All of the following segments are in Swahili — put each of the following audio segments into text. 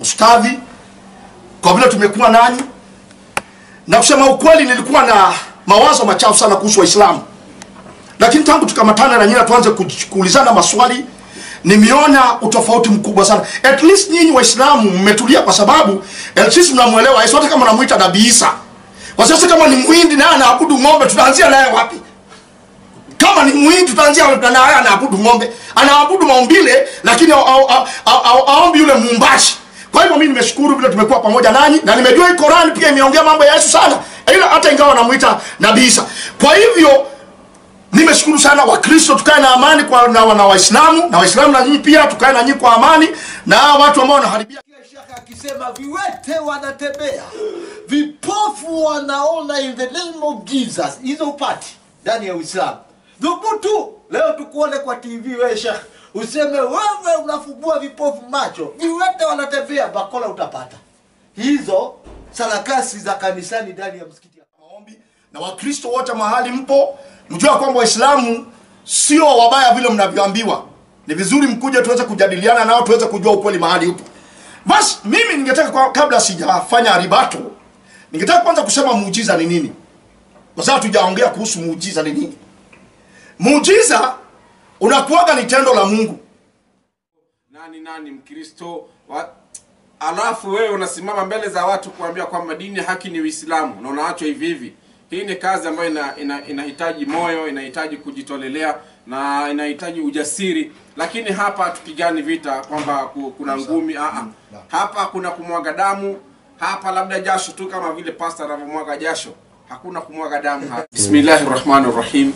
ustadhi, kwa vile tumekuwa nanyi. Na kusema ukweli nilikuwa na mawazo machafu sana kuhusu Waislamu. Lakini tangu tukamatana na nyinyi tuanze kuulizana maswali, nimeona utofauti mkubwa sana. At least nyinyi Waislamu mmetulia kwa sababu sisi tunamuelewa Yesu, hata kama namuita Nabii Isa. Kwa sababu kama ni Muhindi na anaabudu ng'ombe, tutaanzia naye wapi? Kama ni Muhindi tutaanzia na naye anaabudu ng'ombe. Anaabudu maumbile lakini aombi yule muumbaji. Kwa hivyo mimi nimeshukuru vile tumekuwa pamoja nanyi, na nimejua hii Qur'an pia imeongea mambo ya Yesu sana. Ila hata ingawa namuita Nabii Isa. Kwa hivyo nimeshukuru sana. Wakristo tukae na amani na Waislamu, na Waislamu na nyinyi pia tukae na nyinyi kwa amani, na watu ambao wanaharibia. Shaka akisema viwete wanatembea, vipofu wanaona in the name of Jesus. Hizo upati ndani ya Uislamu. Dhubutu leo tukuone kwa TV wewe Sheikh, useme wewe unafungua vipofu macho, viwete wanatembea, bakola utapata. Hizo sarakasi za kanisani ndani ya msikiti ya maombi. Na Wakristo wote mahali mpo, mjua kwamba Waislamu sio wabaya vile mnavyoambiwa. Ni vizuri mkuje tuweze kujadiliana nao, tuweze kujua ukweli mahali upo. Basi mimi ningetaka kabla sijafanya ribato, ningetaka kwanza kusema muujiza ni nini. Kwa sababu tujaongea kuhusu muujiza ni nini. Muujiza unakuwaga ni tendo la Mungu. Nani Mkristo alafu wewe unasimama mbele za watu kuambia kwamba dini haki ni Uislamu na unaachwa hivi hivi. Hii ni kazi ambayo inahitaji moyo, inahitaji kujitolelea na inahitaji ujasiri. Lakini hapa tupigani vita kwamba kuna ngumi. Hapa kuna kumwaga damu. Hapa labda jasho tu kama vile pastor anamwaga jasho. Hakuna kumwaga damu hapa. Bismillahirrahmanirrahim.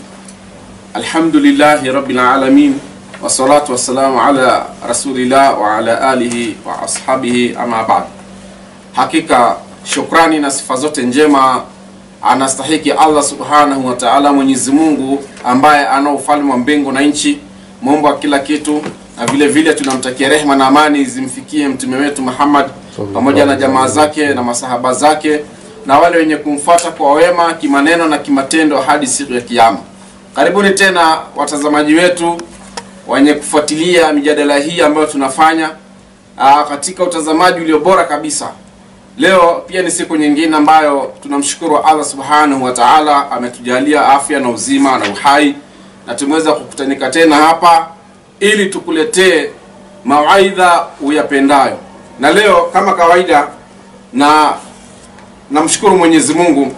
Alhamdulillahi rabbil alamin. Wassalatu wassalamu ala rasulillah wa ala alihi wa ashabihi ama ba'd. Hakika shukrani na sifa zote njema anastahiki Allah subhanahu wa ta'ala, Mwenyezi Mungu ambaye ana ufalme wa mbingu na nchi, Muumba wa kila kitu. Na vile vile tunamtakia rehema na amani zimfikie mtume wetu Muhammad pamoja na jamaa zake na masahaba zake na wale wenye kumfuata kwa wema kimaneno na kimatendo hadi siku ya kiyama. Karibuni tena watazamaji wetu wenye kufuatilia mijadala hii ambayo tunafanya katika utazamaji ulio bora kabisa. Leo pia ni siku nyingine ambayo tunamshukuru Allah subhanahu wa ta'ala ametujalia afya na uzima na uhai, na tumeweza kukutanika tena hapa ili tukuletee mawaidha uyapendayo. Na leo kama kawaida na namshukuru Mwenyezi Mungu,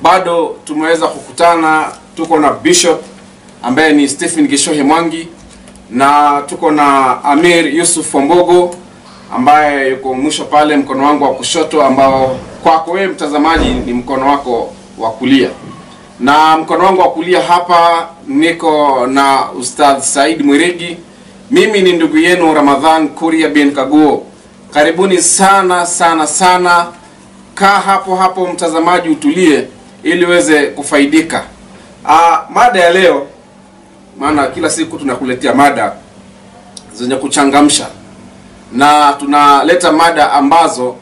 bado tumeweza kukutana. Tuko na Bishop ambaye ni Stephen Gishohe Mwangi, na tuko na Amir Yusuf Mbogo ambaye yuko mwisho pale mkono wangu wa kushoto, ambao kwako wewe mtazamaji ni mkono wako wa kulia. Na mkono wangu wa kulia hapa niko na Ustadh Said Mwirigi. Mimi ni ndugu yenu Ramadhan Kuria bin Kaguo. Karibuni sana sana sana. Kaa hapo mtazamaji, utulie ili uweze kufaidika. Mada ya leo, maana kila siku tunakuletea mada zenye kuchangamsha, na tunaleta mada ambazo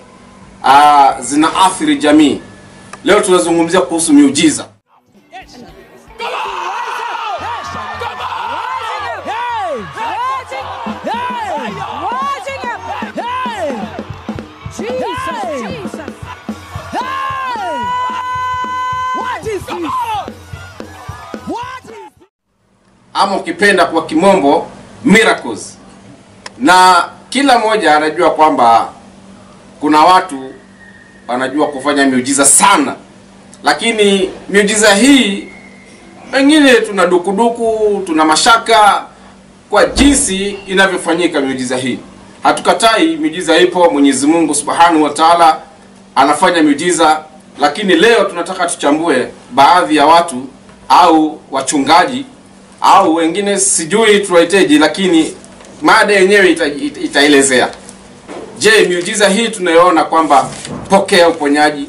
zinaathiri jamii. Leo tunazungumzia kuhusu miujiza. Ama ukipenda kwa kimombo miracles. Na kila mmoja anajua kwamba kuna watu wanajua kufanya miujiza sana, lakini miujiza hii pengine tuna dukuduku, tuna mashaka kwa jinsi inavyofanyika miujiza hii. Hatukatai miujiza ipo, Mwenyezi Mungu Subhanahu wa Ta'ala anafanya miujiza, lakini leo tunataka tuchambue baadhi ya watu au wachungaji au wengine sijui tuwaiteje, lakini mada yenyewe itaelezea. Je, miujiza hii tunayoona kwamba pokea uponyaji,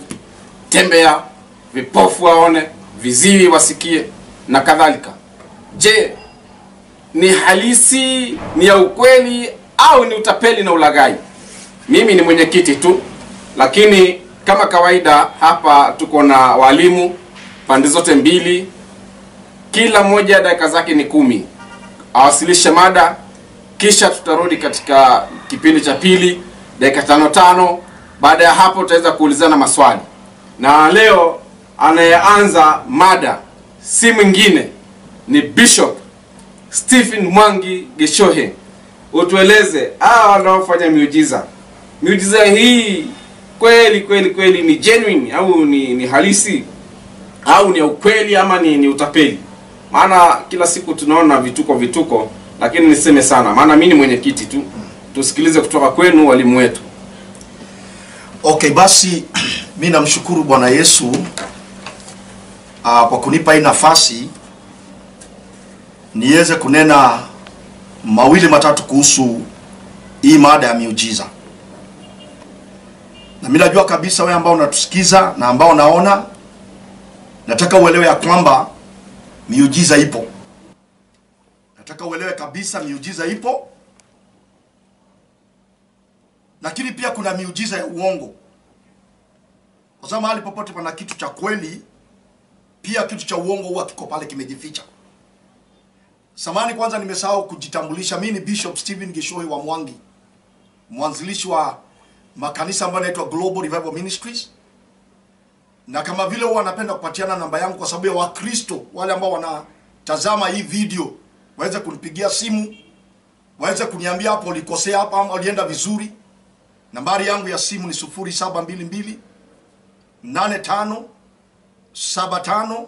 tembea, vipofu waone, viziwi wasikie na kadhalika, je, ni halisi, ni ya ukweli au ni utapeli na ulaghai? Mimi ni mwenyekiti tu, lakini kama kawaida hapa tuko na walimu pande zote mbili. Kila mmoja dakika zake ni 10 awasilishe mada, kisha tutarudi katika kipindi cha pili dakika 5. Baada ya hapo tutaweza kuulizana maswali. Na leo anayeanza mada si mwingine ni Bishop Stephen Mwangi Gishohe. Utueleze hawa wanaofanya miujiza. Miujiza hii kweli ni genuine au ni halisi au ni ukweli ama ni utapeli? Maana kila siku tunaona vituko, lakini niseme sana maana mimi ni mwenyekiti tu. Tusikilize kutoka kwenu walimu wetu. Okay, basi mimi namshukuru Bwana Yesu kwa kunipa hii nafasi niweze kunena mawili matatu kuhusu hii mada ya miujiza. Na mimi najua kabisa wewe ambao unatusikiza na ambao naona, nataka uelewe ya kwamba miujiza ipo. Nataka uelewe kabisa miujiza ipo. Lakini pia kuna miujiza ya uongo. Kwa sababu mahali popote pana kitu cha kweli, pia kitu cha uongo huwa kiko pale kimejificha. Samahani, kwanza nimesahau kujitambulisha. Mimi ni Bishop Stephen Gishohe wa Mwangi, mwanzilishi wa makanisa ambayo yanaitwa Global Revival Ministries. Na kama vile huwa napenda kupatiana namba yangu kwa sababu ya Wakristo wale ambao wanatazama hii video waweze kunipigia simu, waweze kuniambia hapo ulikosea hapa ama ulienda vizuri. Nambari yangu ya simu ni 0722 85 75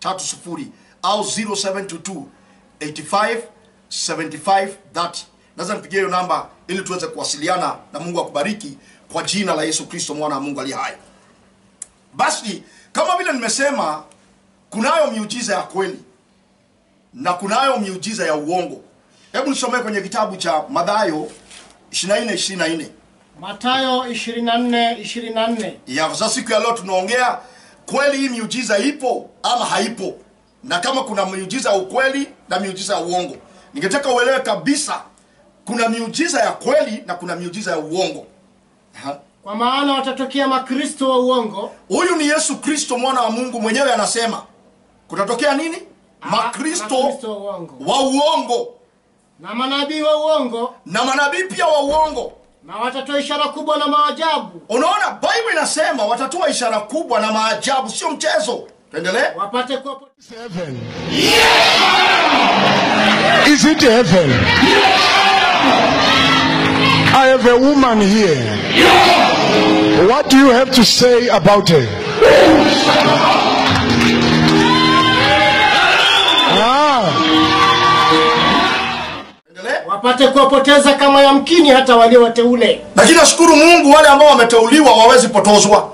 30 au 0722 85 75 30. Naweza nipigie hiyo namba ili tuweze kuwasiliana, na Mungu akubariki kwa jina la Yesu Kristo mwana wa Mungu aliye hai. Basi kama vile nimesema, kunayo miujiza ya kweli na kunayo miujiza ya uongo. Hebu nisomee kwenye kitabu cha Mathayo 24:24. Mathayo 24:24. Ya sasa siku ya leo tunaongea kweli hii miujiza ipo ama haipo. Na kama kuna miujiza ya ukweli na miujiza ya uongo. Ningetaka uelewe kabisa kuna miujiza ya kweli na kuna miujiza ya uongo. Kwa maana watatokea makristo wa uongo. Huyu ni Yesu Kristo mwana wa Mungu mwenyewe anasema. Kutatokea nini? Makristo wa uongo. Na manabii wa uongo. Na manabii pia wa uongo. Na watatoa ishara kubwa na maajabu. Unaona, Bible inasema watatoa ishara kubwa na maajabu, sio mchezo. Tuendelee. Wapate kwa heaven. Is it heaven? I have a woman here. What do you have to say about her? Wapate kuwapoteza kama yamkini hata wale wateule. Lakini nashukuru Mungu, wale ambao wameteuliwa wawezi potozwa.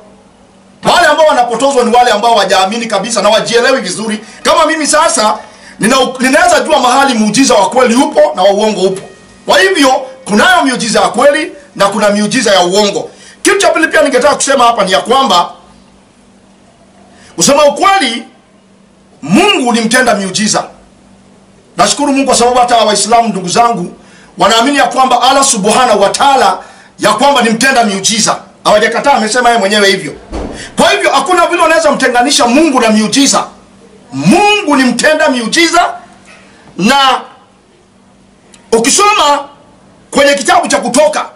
Wale ambao wanapotozwa ni wale ambao wajaamini kabisa na wajielewi vizuri. Kama mimi sasa ninaweza jua mahali muujiza wa kweli upo na wa uongo upo. Kwa hivyo kunayo miujiza ya kweli na kuna miujiza ya uongo. Kitu cha pili pia ningetaka kusema hapa ni ya kwamba kusema ukweli, Mungu ulimtenda miujiza. Nashukuru Mungu kwa sababu hata Waislamu ndugu zangu wanaamini ya kwamba Allah Subhanahu wa Ta'ala ya kwamba ni mtenda miujiza. Hawajakataa, amesema yeye mwenyewe hivyo. Kwa hivyo hakuna vile unaweza mtenganisha Mungu na miujiza. Mungu ni mtenda miujiza. Na ukisoma kwenye kitabu cha Kutoka,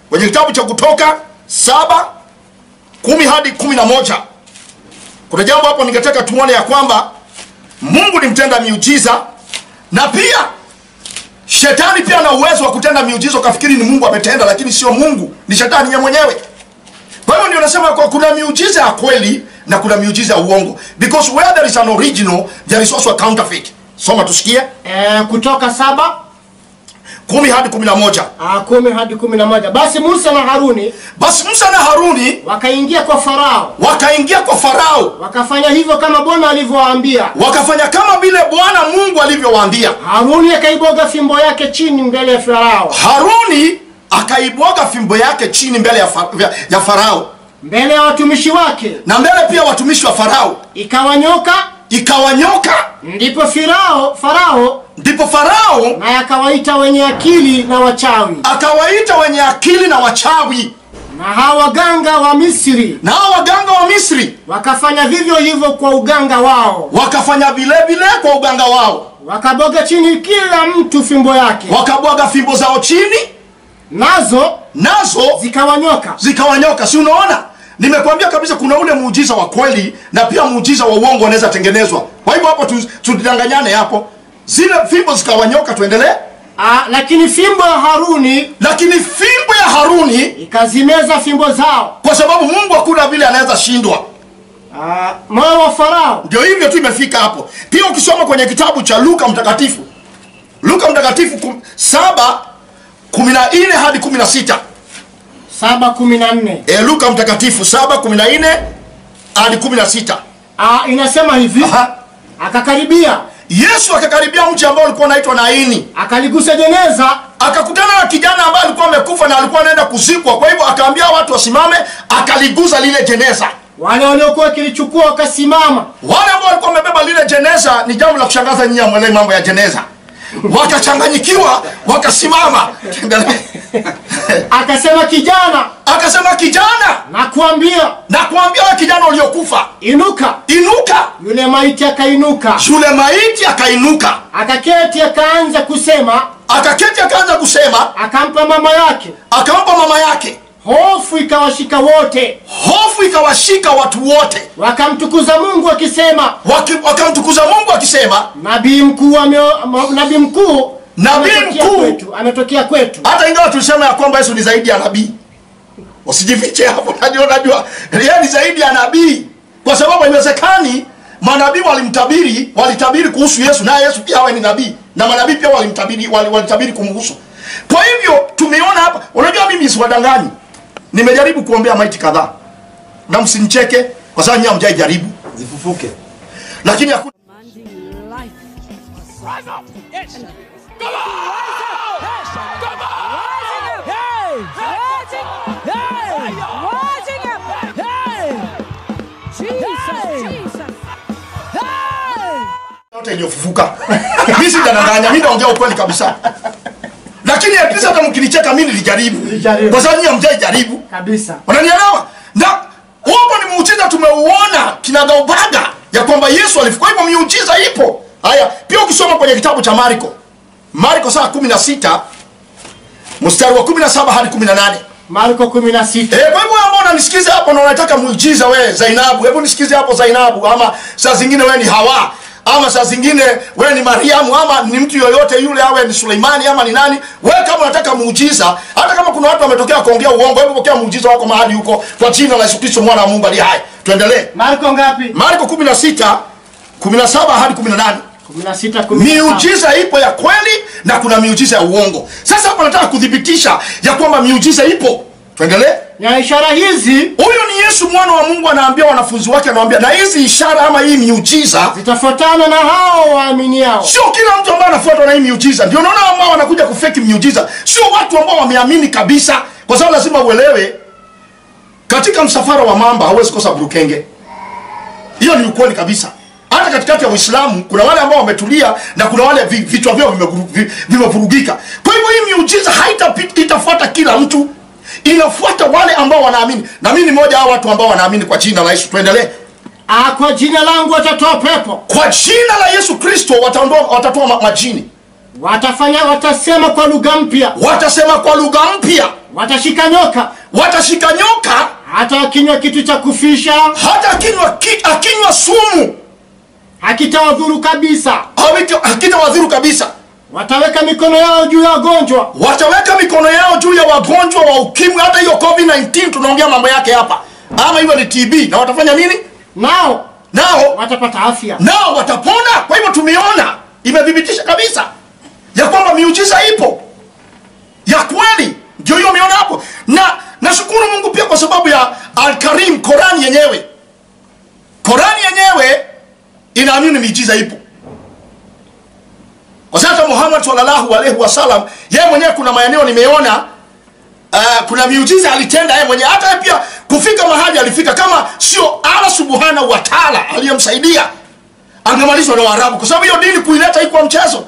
kwenye kitabu cha Kutoka 7:10 hadi 11, kuna jambo hapo ningetaka tuone ya kwamba Mungu ni mtenda miujiza. Na pia shetani pia ana uwezo wa kutenda miujiza ukafikiri ni Mungu ametenda, lakini sio Mungu, ni shetani yeye mwenyewe. Kwa hiyo ndio nasema kwa kuna miujiza ya kweli na kuna miujiza ya uongo, because where there is an original there is also a counterfeit. Soma tusikie. Kutoka 7:10 hadi 11. 10 hadi 11. Basi Musa na Haruni wakaingia kwa Farao. Wakafanya hivyo kama Bwana alivyowaambia. Wakafanya kama vile Bwana Mungu alivyowaambia. Haruni akaibwaga fimbo yake chini mbele ya Farao. Haruni akaibwaga fimbo yake chini mbele ya Farao. Mbele ya watumishi wake. Na mbele pia watumishi wa Farao. Ikawa nyoka. Ndipo Farao na akawaita wenye akili na wachawi. Na hawa waganga wa Misri. Wakafanya vivyo hivyo kwa uganga wao. Wakaboga chini kila mtu fimbo yake. Wakabwaga fimbo zao chini. nazo zikawanyoka. Si unaona? Nimekuambia kabisa kuna ule muujiza wa kweli na pia muujiza wa uongo unaweza tengenezwa. Kwa hivyo hapo tudanganyane hapo. Zile fimbo zikawanyoka, tuendelee. Lakini fimbo ya Haruni ikazimeza fimbo zao. Kwa sababu Mungu hakuna vile anaweza shindwa. Moyo wa Farao. Ndio hivyo tu imefika hapo. Pia ukisoma kwenye kitabu cha Luka Mtakatifu 7:14 hadi 16. 7:14. Luka Mtakatifu 7:14 hadi 16. Inasema hivi. Yesu akakaribia mji ambao ulikuwa unaitwa Naini. Akaligusa jeneza, akakutana na kijana ambaye alikuwa amekufa na alikuwa anaenda kuzikwa. Kwa hivyo akaambia watu wasimame, akaligusa lile jeneza. Wale waliokuwa kilichukua wakasimama. Wale ambao walikuwa wamebeba lile jeneza, ni jambo la kushangaza nyinyi mwelewe mambo ya jeneza. Wakachanganyikiwa, wakasimama. Akasema kijana, nakuambia wewe kijana uliokufa, inuka. Yule maiti akainuka. Akaketi akaanza kusema. Akampa mama yake. Hofu ikawashika watu wote. Wakamtukuza Mungu akisema, nabii mkuu ametokea kwetu. Hata ingawa tulisema ya kwamba Yesu ni zaidi ya nabii. Usijifiche hapo. Unajua yeye ni zaidi ya nabii. Kwa sababu haiwezekani manabii walitabiri kuhusu Yesu na Yesu pia awe ni nabii. Na manabii pia walitabiri kumhusu. Kwa hivyo tumeona hapa, unajua mimi siwadanganyi. Nimejaribu kuombea maiti kadhaa. Na msinicheke kwa sababu nyinyi hamjajaribu zifufuke. Lakini hakuna iliyofufuka. Mimi sidanganya, mimi naongea ukweli kabisa. Lakini hata kama mkinicheka mimi nilijaribu. Kwa sababu nyinyi hamjajaribu kabisa. Unanielewa? Na huo ni muujiza tumeuona kinagaubaga ya kwamba Yesu alifufuka. Hivyo miujiza ipo. Haya, pia ukisoma kwenye kitabu cha Marko 16 mstari wa 17 hadi 18. Marko 16. Kwa hivyo ambao unanisikiza hapo na unataka muujiza wewe Zainabu, hebu nisikize hapo Zainabu, ama saa zingine wewe ni Hawa, ama saa zingine wewe ni Mariamu, ama ni mtu yoyote yule, awe ni Suleimani ama ni nani, wewe kama unataka muujiza, hata kama kuna watu wametokea kuongea uongo, hebu pokea muujiza wako mahali huko kwa jina la Yesu Kristo mwana wa Mungu aliye hai. Tuendelee. Marko ngapi? Marko 16 17 hadi 18. 16. Miujiza ipo ya kweli na kuna miujiza ya uongo. Sasa hapa nataka kudhibitisha ya kwamba miujiza ipo. Tuendelee. Na ishara hizi, huyo ni Yesu mwana wa Mungu anaambia wanafunzi wake, anawaambia na hizi ishara ama hii miujiza zitafuatana na hao waaminiao. Sio kila mtu ambaye anafuatwa na hii miujiza. Ndio unaona ambao wanakuja kufeki miujiza. Sio watu ambao wameamini kabisa. Kwa sababu lazima uelewe, katika msafara wa mamba hauwezi kosa burukenge. Hiyo ni ukweli kabisa. Hata katikati ya Uislamu kuna wale ambao wametulia na kuna wale vichwa vyao vimevurugika. Kwa hivyo hii miujiza itafuata kila mtu. Inafuata wale ambao wanaamini. Na mimi ni mmoja wa watu ambao wanaamini kwa jina la Yesu. Tuendelee. Kwa jina langu watatoa pepo. Kwa jina la Yesu Kristo watatoa majini. Watasema kwa lugha mpya. Watashika nyoka. Hata akinywa kitu cha kufisha. Hata akinywa sumu. Hakitawadhuru kabisa. Wataweka mikono yao juu ya wagonjwa. Wa ukimwi. Hata hiyo COVID-19 tunaongea mambo yake hapa. Ama hiyo ni TB. Na watafanya nini? Nao watapata afya. Nao watapona. Kwa hivyo tumeona, imedhibitisha kabisa ya kwamba miujiza ipo ya kweli. Ndio hiyo umeona hapo. Na nashukuru Mungu pia kwa sababu ya Al-Karim, Qur'an yenyewe inaamini miujiza ipo. Kwa sababu Muhammad sallallahu alaihi wasallam yeye mwenyewe kuna maeneo nimeona kuna miujiza alitenda yeye mwenyewe. Hata pia kufika mahali alifika, kama sio Allah subhanahu wa ta'ala aliyemsaidia angemalizwa na Waarabu, kwa sababu hiyo dini kuileta iko mchezo.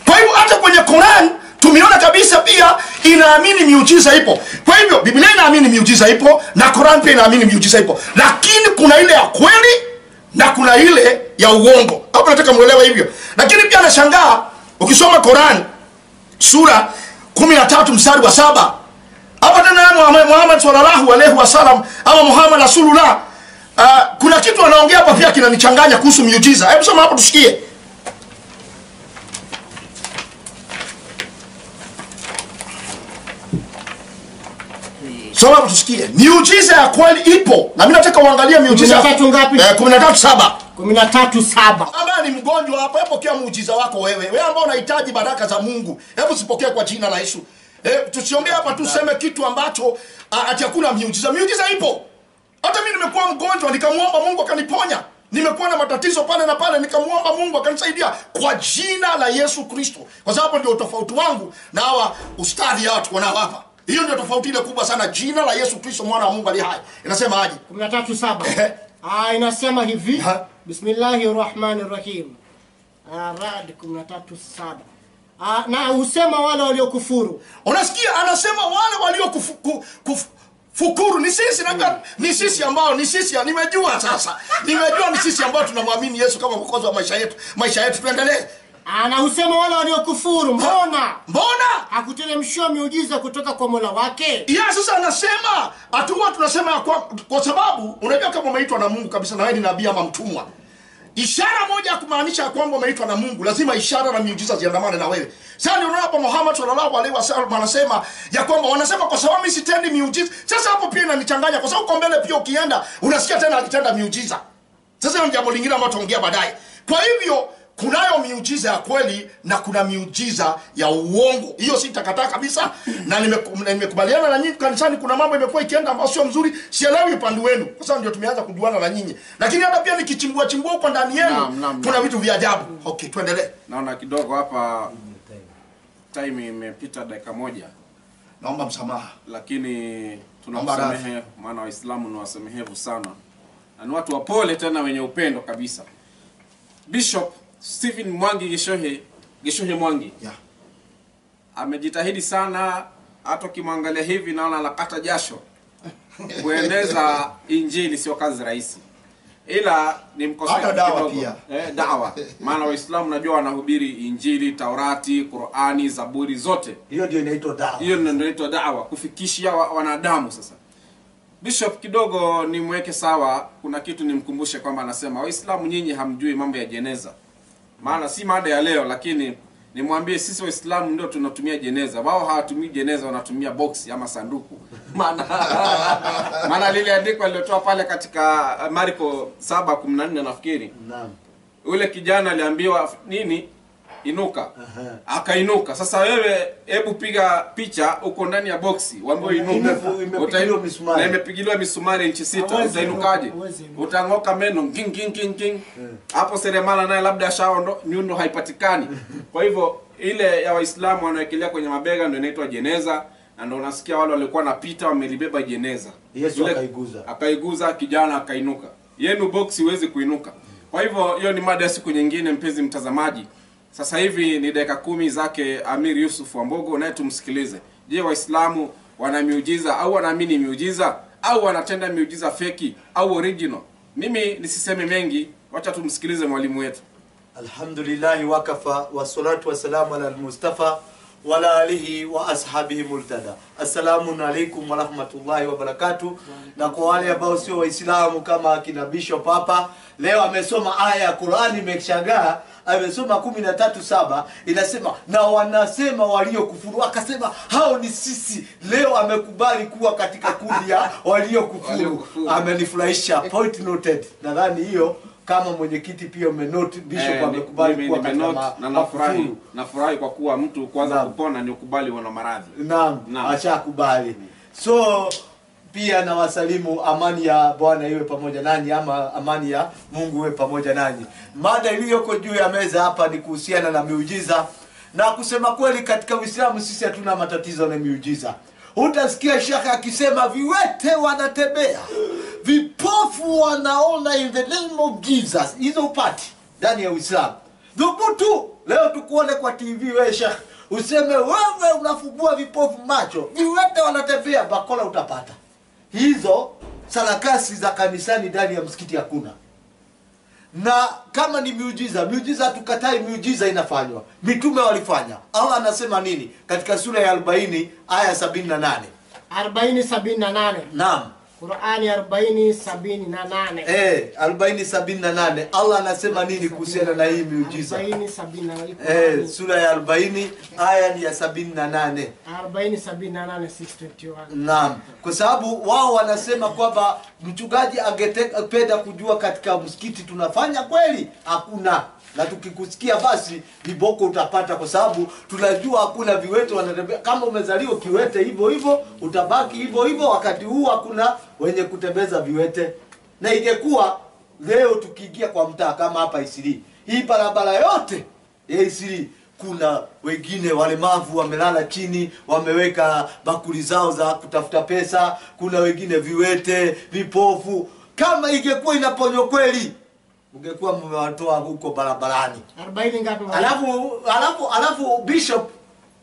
Kwa hivyo hata kwenye Qur'an tumeona kabisa pia inaamini miujiza ipo. Kwa hivyo Biblia inaamini miujiza ipo na Qur'an pia inaamini miujiza ipo. Lakini kuna ile ya kweli na kuna ile ya uongo. Hapo nataka muelewe hivyo. Lakini pia nashangaa ukisoma Qur'an sura 13 mstari wa 7. Hapa tena Muhammad sallallahu alaihi wasallam ama Muhammad Rasulullah, kuna kitu anaongea hapa pia kinanichanganya kuhusu miujiza. Hebu soma hapo tusikie. Soma hapo tusikie. Miujiza ya kweli ipo. Na mimi nataka uangalie miujiza 13 ngapi? 13:7. 13:7. Kama ni mgonjwa hapo, hebu pokea muujiza wako wewe. Wewe ambao unahitaji baraka za Mungu, hebu sipokee kwa jina la Yesu. Tusiongee hapa tuseme kitu ambacho ati hakuna miujiza. Miujiza ipo. Hata mimi nimekuwa mgonjwa nikamuomba Mungu akaniponya. Nimekuwa na matatizo pale na pale nikamuomba Mungu akanisaidia kwa jina la Yesu Kristo. Kwa sababu ndio tofauti wangu na hawa ustadhi hawa tuko nao hapa. Hiyo ndio tofauti ile kubwa sana. Jina la Yesu Kristo mwana wa Mungu aliye hai. Inasema aje? 13:7. Inasema hivi. Bismillahirrahmanirrahim. Rad 13:7. Na usema wale waliokufuru. Unasikia anasema wale waliokufuru ni sisi na ni sisi ambao ni sisi. Nimejua sasa. Nimejua ni sisi ambao tunamwamini Yesu kama mwokozi wa maisha yetu. Maisha yetu tuendelee. Na usema wale waliokufuru, mbona hakuteremshia miujiza kutoka kwa Mola wake? Sasa anasema hatuwa tunasema kwa sababu unajua kama umeitwa na Mungu kabisa na wewe ni nabii ama mtumwa. Ishara moja ya kumaanisha kwamba umeitwa na Mungu, lazima ishara na miujiza ziandamane na wewe. Sasa ndio hapa Muhammad sallallahu alaihi wasallam anasema ya kwamba wanasema kwa sababu mimi sitendi miujiza. Sasa hapo pia inanichanganya kwa sababu kwa mbele pia ukienda unasikia tena akitenda miujiza. Sasa ni jambo lingine ambalo tutaongea baadaye. Kwa hivyo kunayo miujiza ya kweli na kuna miujiza ya uongo. Hiyo sitakataa kabisa. Na nimekubaliana na nyinyi kanisani kuna mambo imekuwa ikienda ambayo sio mzuri. Sielewi upande wenu. Kwa sababu ndio tumeanza kujuana na nyinyi. Lakini hata pia nikichimbua huko ndani yenu kuna vitu vya ajabu. Okay, tuendelee. Naona kidogo hapa time imepita dakika moja. Naomba msamaha. Lakini tunamsamehe maana Waislamu ni wasamehevu sana. Na ni watu wapole tena wenye upendo kabisa. Bishop Stephen Mwangi Geshohe Mwangi amejitahidi sana, hata kimwangalia hivi naona anakata jasho. Kueneza injili sio kazi rahisi. Ila ni mkosoaji dawa pia. Dawa. Maana Waislamu najua wanahubiri injili, Taurati, Qur'ani, Zaburi zote. Hiyo ndio inaitwa dawa. Hiyo ndio inaitwa dawa, kufikishia wanadamu sasa. Bishop kidogo nimweke sawa, kuna kitu nimkumbushe kwamba anasema Waislamu nyinyi hamjui mambo ya jeneza. Maana si mada ya leo lakini nimwambie sisi Waislamu ndio tunatumia jeneza. Wao hawatumii jeneza, wanatumia box ama sanduku. Maana lile andiko alilotoa pale katika Marko 7:14 nafikiri. Naam. Ule kijana aliambiwa nini? Inuka. Akainuka. Sasa wewe hebu piga picha uko ndani ya boxi, waambie inuka. Na imepigiliwa misumari inchi 6, utainukaje? Utangoka meno ging. Hapo seremala naye labda shaondo nyundo haipatikani. Kwa hivyo ile ya Waislamu wanawekelea kwenye mabega ndio inaitwa jeneza, na ndio unasikia wale walikuwa napita wamelibeba jeneza. Yesu akaiguza kijana akainuka. Yenu boxi huwezi kuinuka. Kwa hivyo hiyo ni mada ya siku nyingine mpenzi mtazamaji. Sasa hivi ni dakika 10 zake Amir Yusuf Wambogo, naye tumsikilize. Je, Waislamu wana miujiza au wanaamini miujiza au wanatenda miujiza feki au original? Mimi nisiseme mengi, wacha tumsikilize mwalimu wetu. Alhamdulillah wakafa wassalatu wassalamu ala al-Mustafa wa ala alihi wa ashabihi multada. Assalamu alaykum wa rahmatullahi wa barakatuh. Na kwa wale ambao sio Waislamu kama kina Bishop hapa, leo amesoma aya ya Qur'ani imeshangaa. Amesoma 13:7 inasema na wanasema waliokufuru, akasema hao ni sisi. Leo amekubali kuwa katika kundi ya waliokufuru. Amenifurahisha, point noted. Nadhani hiyo kama mwenyekiti pia umenote Bishop amekubali kuwa katika nafurahi kwa kuwa mtu kwanza kupona ni ukubali wana maradhi. Naam, ashakubali. So pia na wasalimu, amani ya Bwana iwe pamoja nanyi, ama amani ya Mungu iwe pamoja nanyi. Mada iliyoko juu ya meza hapa ni kuhusiana na miujiza. Na kusema kweli katika Uislamu sisi hatuna matatizo na miujiza. Utasikia shekhe akisema viwete wanatembea, vipofu wanaona in the name of Jesus. Hizo upati ndani ya Uislamu. Dhubutu leo tukuone kwa TV wewe shekhe, useme wewe unafungua vipofu macho, viwete wanatembea, bakola utapata. Hizo sarakasi za kanisani ndani ya msikiti hakuna. Na kama ni miujiza tukatai, miujiza inafanywa. Mitume walifanya. Allah anasema nini? Katika sura ya 40 aya 78. 40:78. Naam. Qur'ani 40:78. 40:78. Allah anasema nini kuhusiana na hii miujiza? 40:78. Sura ya 40 aya ni ya 78. 40:78 6:21. Naam. Kwa sababu wao wanasema kwamba mchungaji angependa kujua katika msikiti tunafanya kweli? Hakuna. Na tukikusikia basi viboko utapata, kwa sababu tunajua hakuna viwete wanatembea. Kama umezaliwa kiwete hivyo hivyo utabaki hivyo hivyo. Wakati huu hakuna wenye kutembeza viwete. Na ingekuwa leo tukiingia kwa mtaa kama hapa Isili, hii barabara yote ya Isili, kuna wengine walemavu wamelala chini, wameweka bakuli zao za kutafuta pesa, kuna wengine viwete, vipofu. Kama ingekuwa inaponywa kweli, ungekuwa mmewatoa huko barabarani. 40 ngapi? Alafu Bishop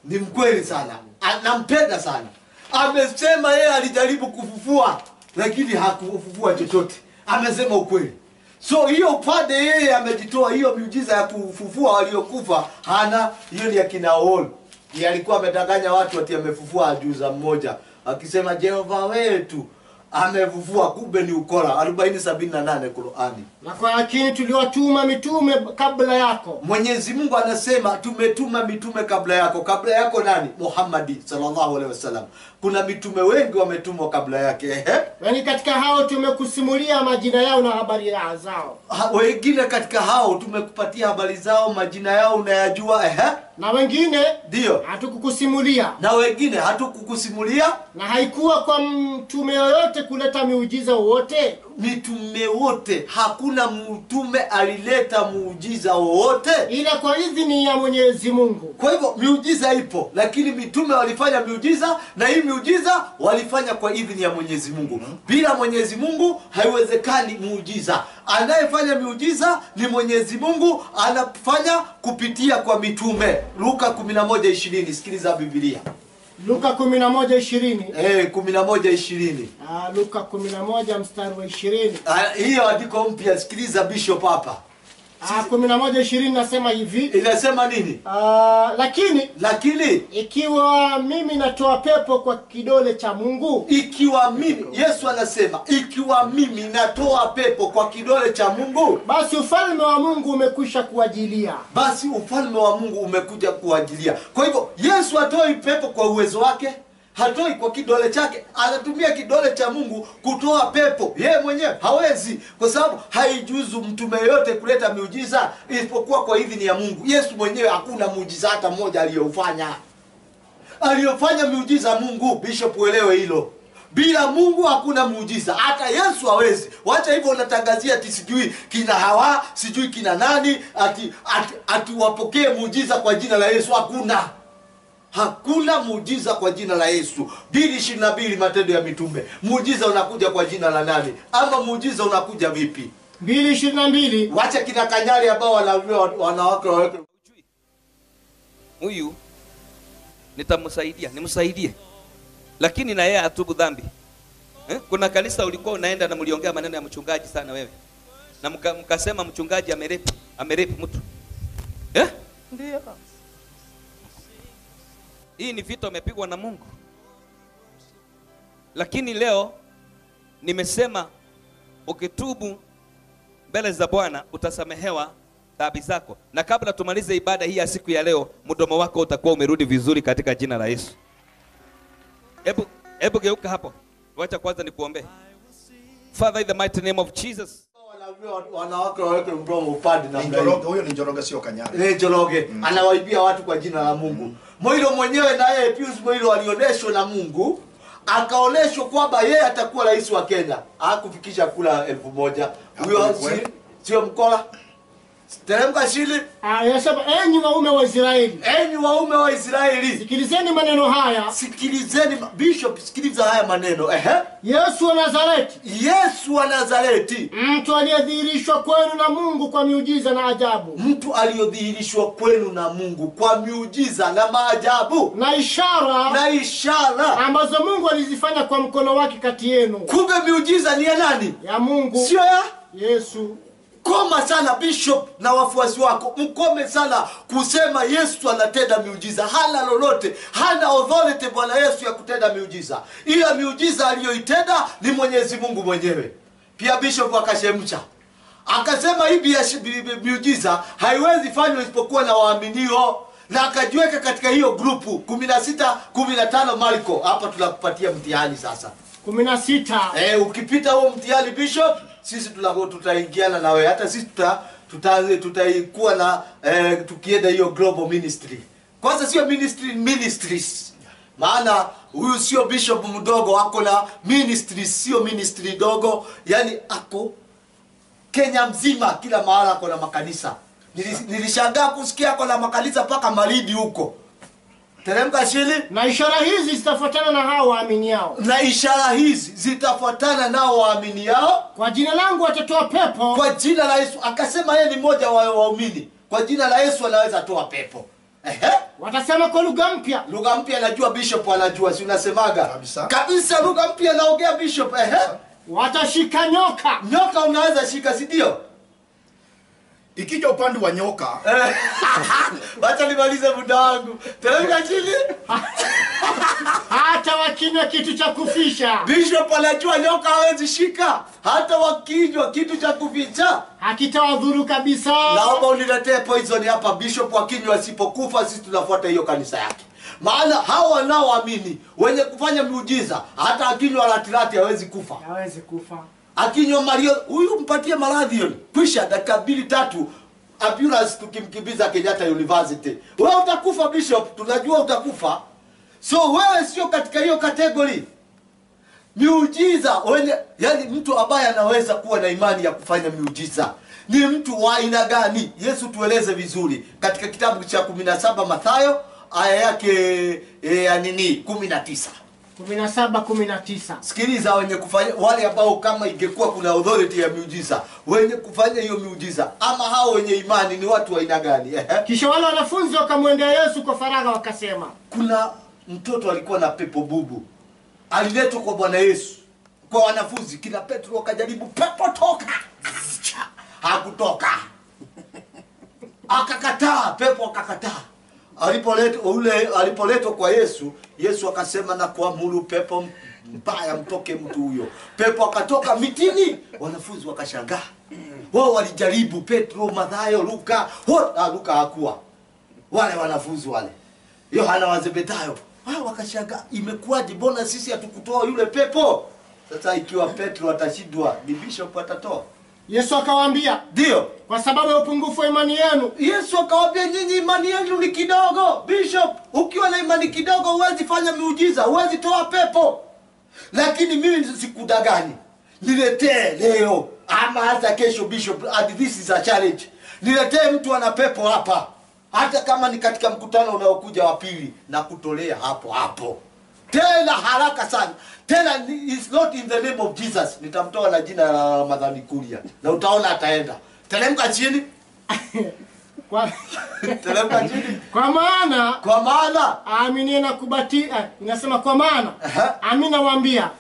ni mkweli sana. Anampenda sana. Amesema yeye alijaribu kufufua lakini hakufufua chochote. Amesema ukweli. So hiyo upande yeye amejitoa, hiyo miujiza ya kufufua waliokufa hana. Hiyo ni akina All. Yeye alikuwa amedanganya watu ati amefufua ajuza mmoja, akisema Jehova wetu amefufua, kumbe ni ukora. 40:78 Qur'ani. Na kwa yakini tuliwatuma mitume kabla yako. Mwenyezi Mungu anasema tumetuma mitume kabla yako. Kabla yako nani? Muhammad sallallahu alaihi wasallam. Kuna mitume wengi wametumwa kabla yake. Yaani katika hao tumekusimulia majina yao na habari zao. Wengine katika hao tumekupatia habari zao, majina yao unayajua. Na wengine ndio hatukukusimulia. Na wengine hatukukusimulia. Na haikuwa kwa mtume yoyote kuleta miujiza wote. Mitume wote, hakuna mtume alileta muujiza wowote ila kwa idhini ya Mwenyezi Mungu. Kwa hivyo miujiza ipo, lakini mitume walifanya miujiza, na hii miujiza walifanya kwa idhini ya Mwenyezi Mungu. Bila Mwenyezi Mungu haiwezekani muujiza. Anayefanya miujiza ni Mwenyezi Mungu, anafanya kupitia kwa mitume. Luka 11:20. Sikiliza Biblia. Luka 11:20. 11:20. Luka 11 mstari wa 20. Hiyo andiko mpya, sikiliza Bishop hapa. 11:20 nasema hivi. Inasema nini? Lakini ikiwa mimi natoa pepo kwa kidole cha Mungu. Ikiwa mimi, Yesu anasema, ikiwa mimi natoa pepo kwa kidole cha Mungu, basi ufalme wa Mungu umekwisha kuajilia. Basi ufalme wa Mungu umekuja kuajilia. Kwa hivyo Yesu hatoi pepo kwa uwezo wake, hatoi kwa kidole chake, anatumia kidole cha Mungu kutoa pepo. Yeye mwenyewe hawezi, kwa sababu haijuzu mtume yote kuleta miujiza isipokuwa kwa idhini ya Mungu. Yesu mwenyewe hakuna muujiza hata mmoja aliyofanya. Aliyofanya miujiza Mungu. Bishop, uelewe hilo. Bila Mungu hakuna muujiza. Hata Yesu hawezi. Wacha hivyo unatangazia ati sijui kina Hawa, sijui kina nani, ati wapokee muujiza kwa jina la Yesu. Hakuna muujiza kwa jina la Yesu. 2:22 Matendo ya Mitume. Muujiza unakuja kwa jina la nani? Ama muujiza unakuja vipi? 2:22. Wacha kina Kanyari ambao wanawake waweke. Huyu nimsaidie. Lakini na yeye atubu dhambi. Kuna kanisa ulikuwa unaenda na mliongea maneno ya mchungaji sana wewe. Na mkasema mchungaji amerepu mtu. Ndio. Hii ni vita umepigwa na Mungu. Lakini leo nimesema ukitubu mbele za Bwana utasamehewa dhambi zako. Na kabla tumalize ibada hii ya siku ya leo, mdomo wako utakuwa umerudi vizuri katika jina la Yesu. Hebu geuka hapo. Wacha kwanza nikuombe. Father, in the mighty name of Jesus. Wanawake waweke mdomo upande na Njoroge. Huyo ni Njoroge, sio Kanyari. Njoroge. Anawaibia watu kwa jina la Mungu. Moilo mwenyewe na yeye Pius Moilo alioneshwa na Mungu, akaoneshwa kwamba yeye atakuwa rais wa Kenya. Hakufikisha kula 1000. Huyo sio mkola. Teremka shili. Yasema enyi waume wa Israeli. Enyi waume wa Israeli. Sikilizeni maneno haya. Sikilizeni Bishop, sikiliza haya maneno. Yesu wa Nazareti. Yesu wa Nazareti. Mtu aliyedhihirishwa kwenu na Mungu kwa miujiza na ajabu. Mtu aliyodhihirishwa kwenu na Mungu kwa miujiza na maajabu. Na ishara ambazo Mungu alizifanya kwa mkono wake kati yenu. Kumbe miujiza ni ya nani? Ya Mungu. Sio ya Yesu. Koma sana bishop na wafuasi wako, mkome sana kusema Yesu anatenda miujiza. Hana lolote, hana authority Bwana Yesu ya kutenda miujiza. Ila miujiza aliyoitenda ni Mwenyezi Mungu mwenyewe. Pia bishop akashemcha, akasema hivi miujiza haiwezi fanywa isipokuwa na waaminio, na akajiweka katika hiyo grupu 16 15 Marko. Hapa tunakupatia mtihani sasa 16. Ukipita huo mtihani bishop, sisi tutaingiana na wewe. Hata sisi tutaikuwa na tukienda hiyo global ministry. Kwanza sio ministries. Maana huyu sio bishop mdogo, ako na ministries, sio ministry dogo. Yani ako Kenya mzima, kila mahali ako na makanisa. Nilishangaa kusikia ako na makanisa paka Malindi huko. Teremka chini. Na ishara hizi zitafuatana na hao waaminiao. Na ishara hizi zitafuatana nao waaminiao. Kwa jina langu watatoa pepo. Kwa jina la Yesu. Akasema yeye ni mmoja wa waumini. Kwa jina la Yesu anaweza toa pepo. Watasema kwa lugha mpya. Lugha mpya najua bishop anajua, si unasemaga? Kabisa lugha mpya naongea bishop. Watashika nyoka. Nyoka unaweza shika, si ndio? Ikija upande wa nyoka, wacha nimalize muda wangu. Teremka chini. Hata wakinywa kitu cha kufisha. Bishop anajua nyoka hawezi shika. Hata wakinywa kitu cha kuficha hakitawadhuru kabisa. Naomba uniletee poison hapa. Bishop wakinywa asipokufa, sisi tunafuata hiyo kanisa yake. Maana hao wanaoamini wenye kufanya miujiza, hata akinywa latilati hawezi kufa. Hawezi kufa. Akinywa Mario, huyu mpatie maradhi hiyo. Kwisha dakika 2-3 ambulance tukimkimbiza Kenyatta University. Wewe utakufa bishop, tunajua utakufa. So wewe sio katika hiyo category. Miujiza wenye, yani mtu ambaye anaweza kuwa na imani ya kufanya miujiza ni mtu wa aina gani? Yesu tueleze vizuri katika kitabu cha 17 Mathayo aya yake 19. 17:19. Sikiliza, wenye kufanya, wale ambao kama ingekuwa kuna authority ya miujiza, wenye kufanya hiyo miujiza ama hao wenye imani ni watu wa aina gani? Kisha wale wanafunzi wakamwendea Yesu kwa faragha wakasema, kuna mtoto alikuwa na pepo bubu. Aliletwa kwa Bwana Yesu. Kwa wanafunzi, kina Petro wakajaribu, pepo toka. Hakutoka. Akakataa, pepo akakataa. Alipoletwa kwa Yesu, Yesu akasema na kuamuru pepo mbaya mtoke mtu huyo. Pepo akatoka mitini. Wanafunzi wakashangaa. Wao walijaribu, Petro, Mathayo, Luka. Luka hakuwa. Wale wanafunzi wale, Yohana wa Zebedayo, wakashangaa, imekuwaje, mbona sisi hatukutoa yule pepo? Sasa ikiwa Petro atashindwa, ni bishop atatoa? Yesu akawaambia, ndio, kwa sababu ya upungufu wa imani yenu. Yesu akawaambia, nyinyi imani yenu ni kidogo. Bishop, ukiwa na imani kidogo huwezi fanya miujiza, huwezi toa pepo. Lakini mimi sikudangani. Niletee leo ama hata kesho bishop, and this is a challenge. Niletee mtu ana pepo hapa. Hata kama ni katika mkutano unaokuja wa pili, na kutolea hapo hapo. Tena haraka sana. Tena it's not in the name of Jesus. Nitamtoa na jina la Ramadhani Kuria. Na utaona ataenda. Teremka chini. Teremka chini. Kwa maana amini na kubatia. Inasema kwa maana. Amina waambia.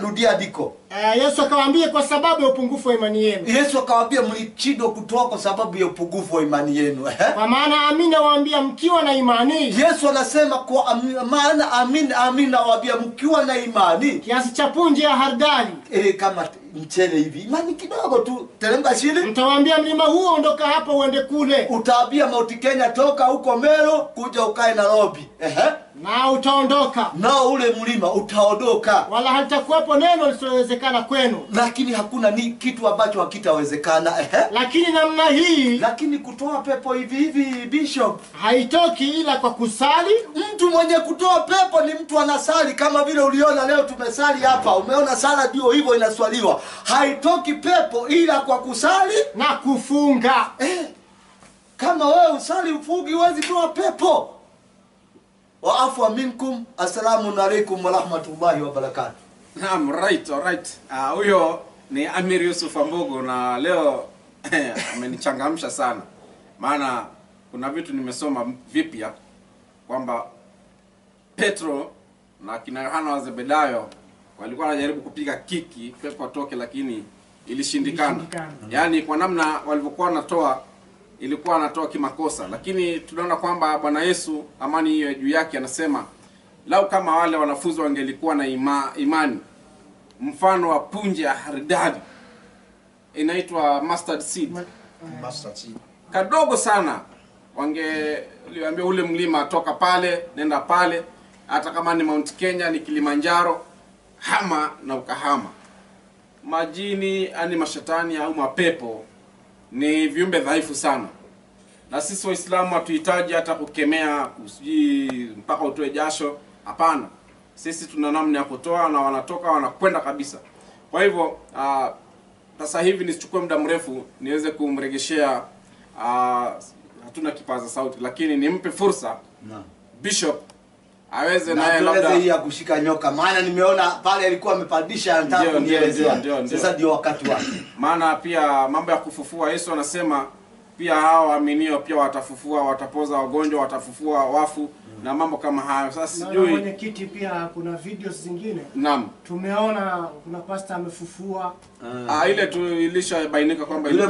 Rudia diko. Yesu akawaambia kwa sababu ya upungufu wa imani yenu. Yesu akawaambia mlichidwa kutoa kwa sababu ya upungufu wa imani yenu. Kwa maana amina waambia mkiwa na imani. Yesu anasema kwa maana amina waambia mkiwa na imani kiasi cha punje ya haradali, kama mchele hivi, imani kidogo tu. Teremka chini. Mtawaambia mlima huo ondoka hapa uende kule. Utaambia Mount Kenya toka huko Meru kuja ukae Nairobi. Na utaondoka. Na ule mlima utaondoka. Wala halitakuwepo neno lisilowezekana kwenu. Lakini hakuna ni kitu ambacho hakitawezekana. Lakini namna hii, lakini kutoa pepo hivi bishop, haitoki ila kwa kusali. Mtu mwenye kutoa pepo ni mtu anasali, kama vile uliona leo tumesali hapa. Umeona sala ndio hivyo inaswaliwa. Haitoki pepo ila kwa kusali na kufunga. Kama wewe usali ufungi huwezi toa pepo. Wa afwa minkum, assalamu alaikum wa rahmatullahi wa barakatuh. Naam, right, alright. Huyo ni Amir Yusuf Ambogo, na leo amenichangamsha sana. Maana kuna vitu nimesoma vipya kwamba Petro na kina Yohana wa Zebedayo walikuwa wanajaribu kupiga kiki pepo atoke, lakini ilishindikana. Yaani kwa namna walivyokuwa wanatoa ilikuwa anatoa kimakosa, lakini tunaona kwamba Bwana Yesu amani iwe juu yake anasema lau kama wale wanafunzi wangelikuwa na imani mfano wa punje ya haridadi, inaitwa mustard seed, kadogo sana, wangeliambia ule mlima toka pale nenda pale, hata kama ni Mount Kenya ni Kilimanjaro, hama na ukahama. Majini ani mashetani au mapepo ni viumbe dhaifu sana, na sisi Waislamu hatuhitaji hata kukemea kusiji mpaka utoe jasho. Hapana, sisi tuna namna ya kutoa na wanatoka wanakwenda kabisa. Kwa hivyo sasa hivi nisichukue muda mrefu niweze kumregeshea, hatuna kipaza sauti, lakini nimpe fursa Bishop aweze naye labda hii ya kushika nyoka, maana nimeona pale alikuwa amepandisha anataka kunielezea. Sasa ndio wakati wake. Maana pia mambo ya kufufua, Yesu anasema pia hao waaminio pia watafufua, watapoza wagonjwa, watafufua wafu na mambo kama hayo. Sasa sijui mwenyekiti, pia kuna videos zingine. Naam. Tumeona kuna pastor amefufua. Ile ilishabainika kwamba yule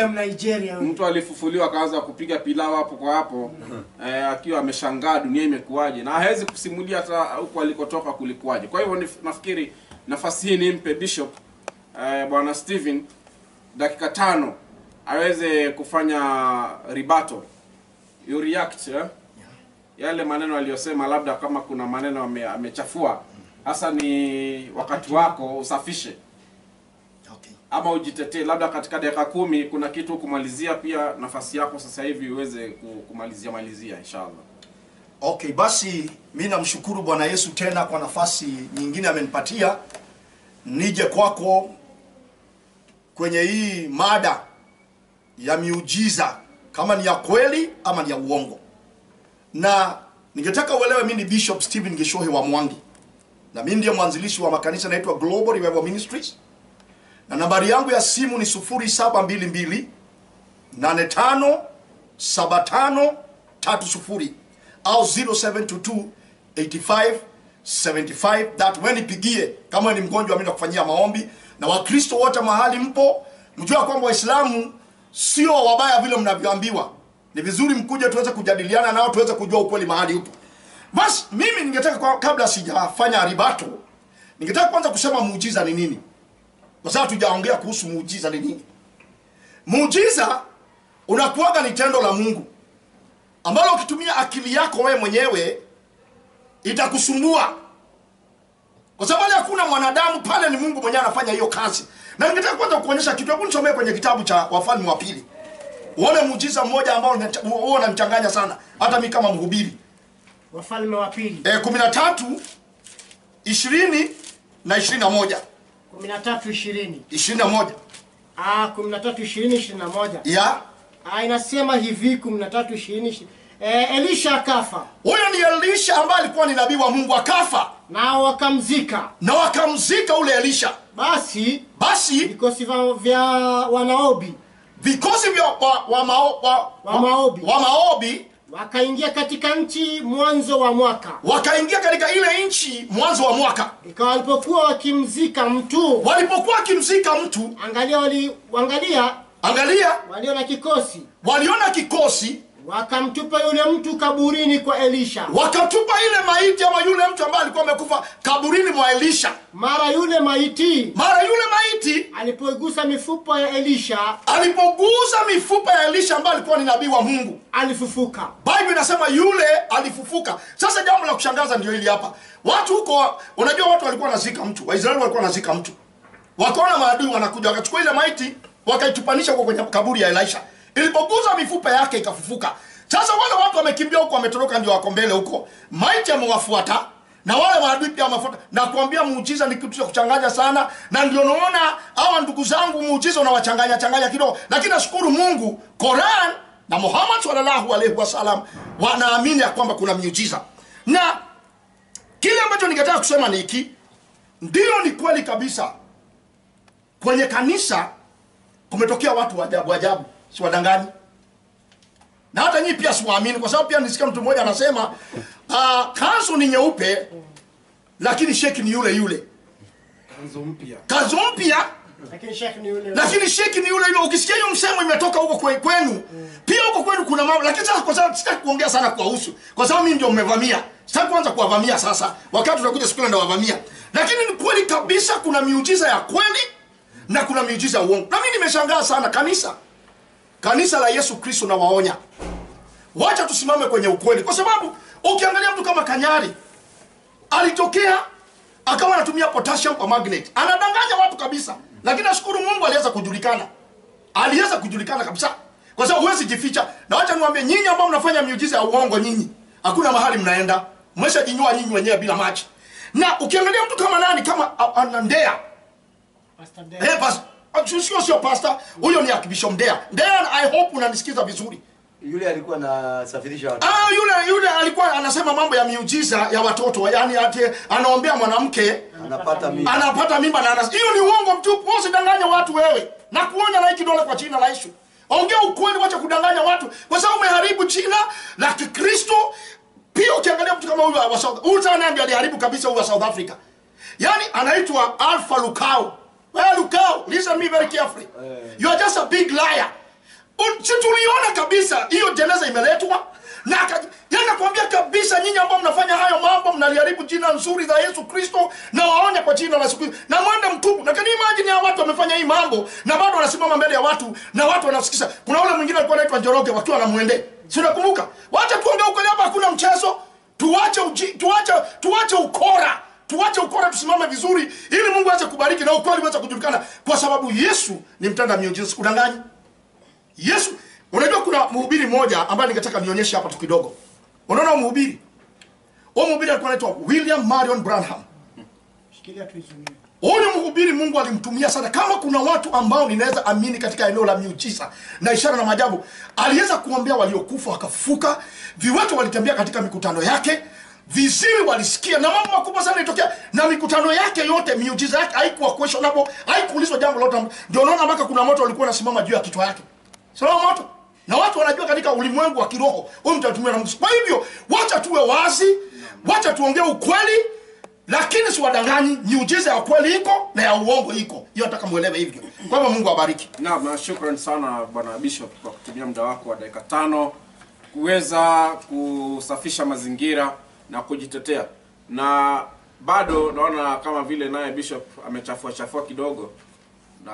Mnigeria mtu alifufuliwa akaanza kupiga pilau hapo kwa hapo, akiwa ameshangaa dunia imekuaje, na hawezi kusimulia hata huko alikotoka kulikuaje. Kwa hivyo nafikiri nafasi hii nimpe Bishop Bwana Steven dakika 5 aweze kufanya rebuttal, you react yale maneno aliyosema, labda kama kuna maneno amechafua, hasa ni wakati wako usafishe. Okay. Ama ujitetee, labda katika dakika 10 kuna kitu kumalizia, pia nafasi yako sasa hivi uweze kumalizia inshallah. Okay, basi mimi namshukuru Bwana Yesu tena kwa nafasi nyingine amenipatia nije kwako kwenye hii mada ya miujiza, kama ni ya kweli ama ni ya uongo. Na ningetaka uelewe mimi ni Bishop Steven Gishohe wa Mwangi, na mimi ndiye mwanzilishi wa makanisa yanaitwa Global Revival Ministries, na nambari yangu ya simu ni 0722 85 75 30 au 0722 85 75. That when nipigie kama ni mgonjwa, mimi nakufanyia maombi. Na Wakristo wote mahali mpo, mjua kwamba Waislamu sio wabaya vile mnavyoambiwa. Ni vizuri mkuje tuweze kujadiliana nao, tuweze kujua ukweli mahali upo. Basi mimi ningetaka kabla sijafanya ribato, ningetaka kwanza kusema muujiza ni nini, kwa sababu tujaongea kuhusu muujiza ni nini. Muujiza unakuwaga ni tendo la Mungu ambalo ukitumia akili yako wewe mwenyewe itakusumbua, kwa sababu hakuna mwanadamu pale, ni Mungu mwenyewe anafanya hiyo kazi. Na ningetaka kwanza kuonyesha kitu. Hebu nisomee kwenye kitabu cha Wafalme wa Pili, uone muujiza mmoja ambao unanichanganya sana hata mimi kama mhubiri. Wafalme wa Pili 13 20 na 21. 13:20 21. 13:20 ya inasema hivi 13:20. Elisha akafa. Huyo ni Elisha ambaye alikuwa ni nabii wa Mungu, akafa. Na wakamzika ule Elisha. Basi vikosi vya Wanaobi wakaingia katika nchi mwanzo wa mwaka. Ikawa walipokuwa wakimzika mtu. Angalia waliona kikosi. Wakamtupa yule mtu kaburini kwa Elisha. Wakatupa ile maiti ama yule mtu ambaye alikuwa amekufa kaburini mwa Elisha. Mara yule maiti alipogusa mifupa ya Elisha, ambaye alikuwa ni nabii wa Mungu, alifufuka. Biblia inasema yule alifufuka. Sasa jambo la kushangaza ndio hili hapa. Watu huko, unajua watu walikuwa wanazika mtu, Waisraeli walikuwa wanazika mtu. Wakaona maadui wanakuja, wakachukua ile maiti wakaitupanisha huko kwenye kaburi ya Elisha. Ilipoguza mifupa yake ikafufuka. Sasa wale watu wamekimbia huko, wametoroka, ndio wako mbele huko. Maiti amewafuata na wale maadui pia wamefuata. Na kuambia muujiza ni kitu cha kuchanganya sana, na ndio naona hawa ndugu zangu muujiza unawachanganya kidogo. Lakini nashukuru Mungu, Quran na Muhammad sallallahu alaihi wasallam wanaamini ya kwamba kuna miujiza. Na kile ambacho ningetaka kusema ni hiki, ndio ni kweli kabisa. Kwenye kanisa kumetokea watu wa ajabu. Siwadanganyi. Na hata nyinyi pia siwaamini, kwa sababu pia nisikia mtu mmoja anasema kanzu ni nyeupe lakini sheki ni yule. Kanzu mpya Lakini Sheikh ni yule. Lakini Sheikh ni yule yule. Ukisikia hiyo msemo imetoka huko kwenu, pia huko kwenu kuna mambo. Lakini sasa kwa sababu sitaki kuongea sana kuhusu, kwa sababu mimi ndio mmevamia. Sitaki kuanza kuwavamia sasa. Wakati tunakuja siku ile ndio wavamia. Lakini ni kweli kabisa kuna miujiza ya kweli na kuna miujiza ya uongo. Na mimi nimeshangaa sana kanisa la Yesu Kristo na waonya. Wacha tusimame kwenye ukweli, kwa sababu ukiangalia mtu kama Kanyari alitokea akawa anatumia potassium kwa magnet. Anadanganya watu kabisa. Lakini nashukuru Mungu aliweza kujulikana. Aliweza kujulikana kabisa. Kwa sababu huwezi jificha. Na wacha niwaambie nyinyi ambao mnafanya miujiza ya uongo nyinyi, hakuna mahali mnaenda. Mmeshajinywa nyinyi wenyewe bila maji. Na ukiangalia mtu kama nani, kama Ndea. Pastor Ndea. Sio pastor, huyo ni Archbishop Ndea. Ndea, I hope unanisikiza vizuri. Yule alikuwa anasafirisha watu. Yule alikuwa anasema mambo ya miujiza ya watoto. Yaani ati anaombea mwanamke anapata mimba na hiyo ni uongo mtupu. Usidanganye watu wewe. Na kuonya na hiki kidole kwa jina la Yesu. Ongea ukweli, wacha kudanganya watu. Kwa sababu umeharibu jina la Kikristo. Pia ukiangalia mtu kama huyu wa South Africa, aliharibu kabisa huyu wa South Africa. Yaani anaitwa Alpha Lukau. Well, Lukau, listen me very carefully. You are just a big liar. Tuliona kabisa hiyo jeneza imeletwa na nakwambia kabisa nyinyi ambao mnafanya hayo mambo mnaliharibu jina nzuri la Yesu Kristo, na waonya kwa jina la Yesu Kristo na mwende mtubu. Na kani imagine ya watu wamefanya hii mambo na bado wanasimama mbele ya watu na watu wanasikiza. Kuna ule mwingine alikuwa anaitwa Njoroge wakiwa wanamuende. Si unakumbuka? Wacha tuongee ukweli hapa, hakuna mchezo. Tuache ukora. Tuache ukora, tusimame vizuri ili Mungu aweze kubariki na ukweli uweze kujulikana, kwa sababu Yesu ni mtenda miujiza. Sikudanganyi. Yesu, unajua kuna mhubiri mmoja ambaye ningetaka nionyeshe hapa tu kidogo. Unaona mhubiri? Huyo mhubiri alikuwa anaitwa William Marion Branham. Shikilia tu hizo. Huyo mhubiri Mungu alimtumia sana. Kama kuna watu ambao ninaweza amini katika eneo la miujiza na ishara na maajabu, aliweza kuombea waliokufa wakafufuka, viwete walitembea katika mikutano yake, viziwi walisikia, na mambo makubwa sana yalitokea. Na mikutano yake yote, miujiza yake haikuwa questionable, haikuulizwa jambo lolote. Ndio unaona mpaka kuna moto ulikuwa unasimama juu ya kichwa yake. Sio moto. Na watu wanajua katika ulimwengu wa kiroho huyu mtu anatumia na Mungu. Kwa hivyo wacha tuwe wazi, wacha tuongee ukweli, lakini si wadanganyi. Miujiza ya kweli iko na ya uongo iko. Hiyo nataka muelewe hivyo. Kwa hivyo Mungu awabariki. Naam, na shukrani sana Bwana Bishop kwa kutumia muda wako wa dakika 5 kuweza kusafisha mazingira na kujitetea. Na bado naona kama vile naye Bishop amechafua kidogo. Na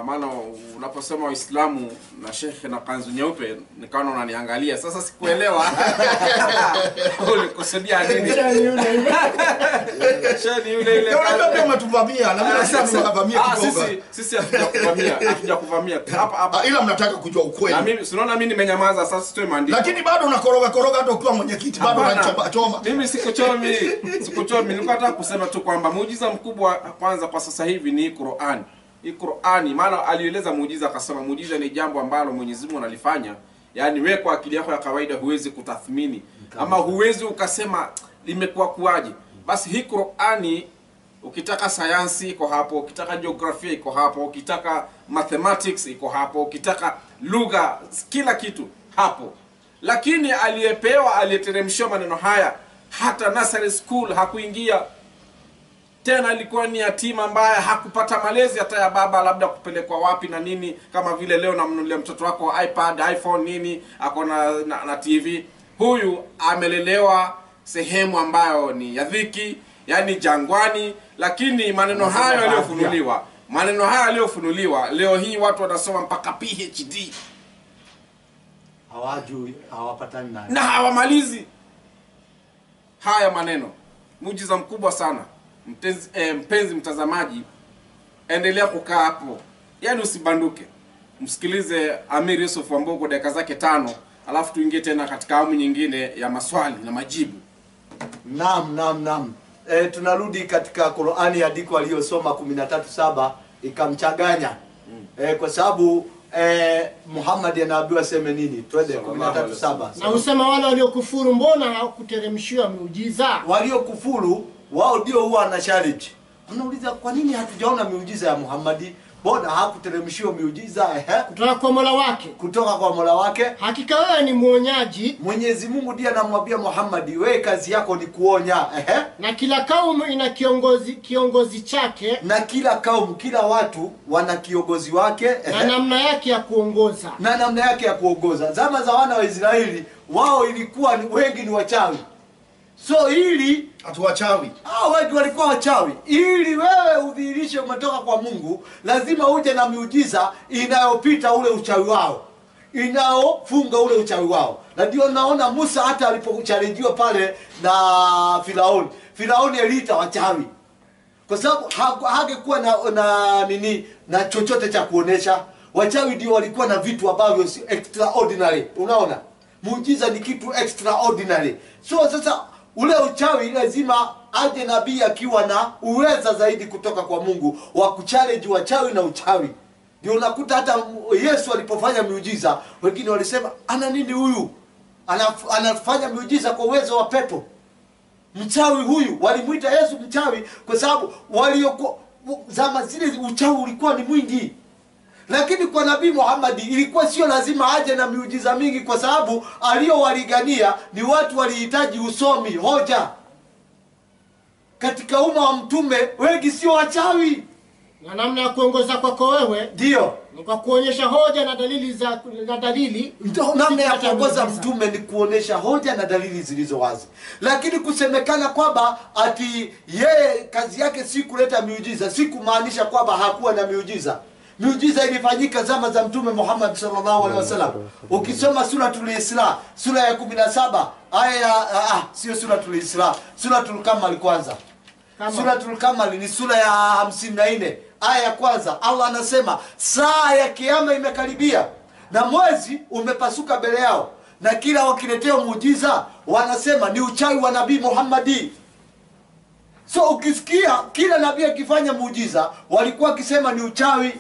maana unaposema Waislamu na Sheikh na kanzu nyeupe nikaona unaniangalia. Sasa sikuelewa. Ulikusudia nini? Shani yule ile. Unajua umetuvamia na mimi nasema tunavamia kidogo. Sisi hatujakuvamia. Hapa ila mnataka kujua ukweli. Na mimi unaona mimi nimenyamaza sasa, sitoe maandiko. Lakini bado unakoroga hata ukiwa mwenyekiti bado unachoma. Mimi sikuchomi. Nilikuwa nataka kusema tu kwamba muujiza mkubwa kwanza kwa sasa hivi ni Qur'an. Hii Qur'ani, maana alieleza muujiza akasema muujiza ni jambo ambalo Mwenyezi Mungu analifanya. Yaani wewe kwa akili yako ya kawaida huwezi kutathmini ama huwezi ukasema limekuwa kuaje. Basi hii Qur'ani, ukitaka sayansi iko hapo, ukitaka jiografia iko hapo, ukitaka mathematics iko hapo, ukitaka lugha, kila kitu hapo. Lakini aliyeteremshwa maneno haya hata nursery school hakuingia. Tena alikuwa ni yatima ambaye hakupata malezi hata ya baba, labda kupelekwa wapi na nini, kama vile leo namnunulia mtoto wako iPad, iPhone nini, ako na TV. Huyu amelelewa sehemu ambayo ni ya dhiki, yani jangwani, lakini maneno hayo yaliyofunuliwa, leo hii watu wanasoma mpaka PhD. Hawajui, hawapatani nayo. Na hawamalizi haya maneno. Muujiza mkubwa sana. Mpenzi mtazamaji, endelea kukaa hapo. Yaani usibanduke. Msikilize Amir Yusuf Wambogo dakika zake 5, alafu tuingie tena katika awamu nyingine ya maswali na majibu. Naam. Tunarudi katika Qur'ani, andiko aliyosoma 13:7 ikamchanganya. Kwa sababu Muhammad anaambiwa seme nini? Twende 13:7. Na usema wale waliokufuru mbona hawakuteremshiwa miujiza? Waliokufuru wao ndio huwa na challenge. Anauliza kwa nini hatujaona miujiza ya Muhammad? Mbona hakuteremshiwa miujiza kutoka kwa Mola wake? Kutoka kwa Mola wake. Hakika wewe ni muonyaji. Mwenyezi Mungu ndiye anamwambia Muhammad, wewe kazi yako ni kuonya. Na kila kaumu ina kiongozi chake. Na kila kaumu, kila watu wana kiongozi wake. Na namna yake ya kuongoza. Na namna yake ya kuongoza. Zama za wana wa Israeli, wao ilikuwa wengi ni wachawi. So ili atuwachawi. Wengi walikuwa wachawi. Ili wewe udhihirishe umetoka kwa Mungu, lazima uje na miujiza inayopita ule uchawi wao, inaofunga ule uchawi wao. Na ndio naona Musa hata alipochallengwa pale na Firauni aliita wachawi. Kwa sababu hangekuwa na chochote cha kuonesha. Wachawi ndio walikuwa na vitu ambavyo extraordinary. Unaona? Muujiza ni kitu extraordinary. So sasa ule uchawi lazima aje nabii akiwa na uweza zaidi kutoka kwa Mungu wa kuchallenge wachawi na uchawi. Ndio unakuta hata Yesu alipofanya miujiza, wengine walisema ana nini huyu? Anafanya miujiza kwa uwezo wa pepo. Mchawi huyu, walimuita Yesu mchawi kwa sababu waliokuwa zama zile uchawi ulikuwa ni mwingi. Lakini kwa Nabii Muhammad ilikuwa sio lazima aje na miujiza mingi, kwa sababu aliyowalingania ni watu walihitaji usomi, hoja. Katika umma wa mtume wengi sio wachawi. Na namna ya kuongoza kwako wewe ndio ni kwa kuonyesha hoja na dalili Ndio namna ya kuongoza mtume ni kuonesha hoja na dalili zilizo wazi. Lakini kusemekana kwamba ati yeye kazi yake si kuleta miujiza, si kumaanisha kwamba hakuwa na miujiza. Miujiza ilifanyika zama za Mtume Muhammad sallallahu alaihi wasallam. Ukisoma suratul Isra, sura ya 17, aya sio suratul Isra, suratul Kamal kwanza. Suratul Kamal ni sura ya 54, aya ya kwanza. Allah anasema saa ya kiyama imekaribia na mwezi umepasuka mbele yao, na kila wakiletea muujiza wanasema ni uchawi wa Nabii Muhammad. So ukisikia kila nabii akifanya muujiza walikuwa wakisema ni uchawi,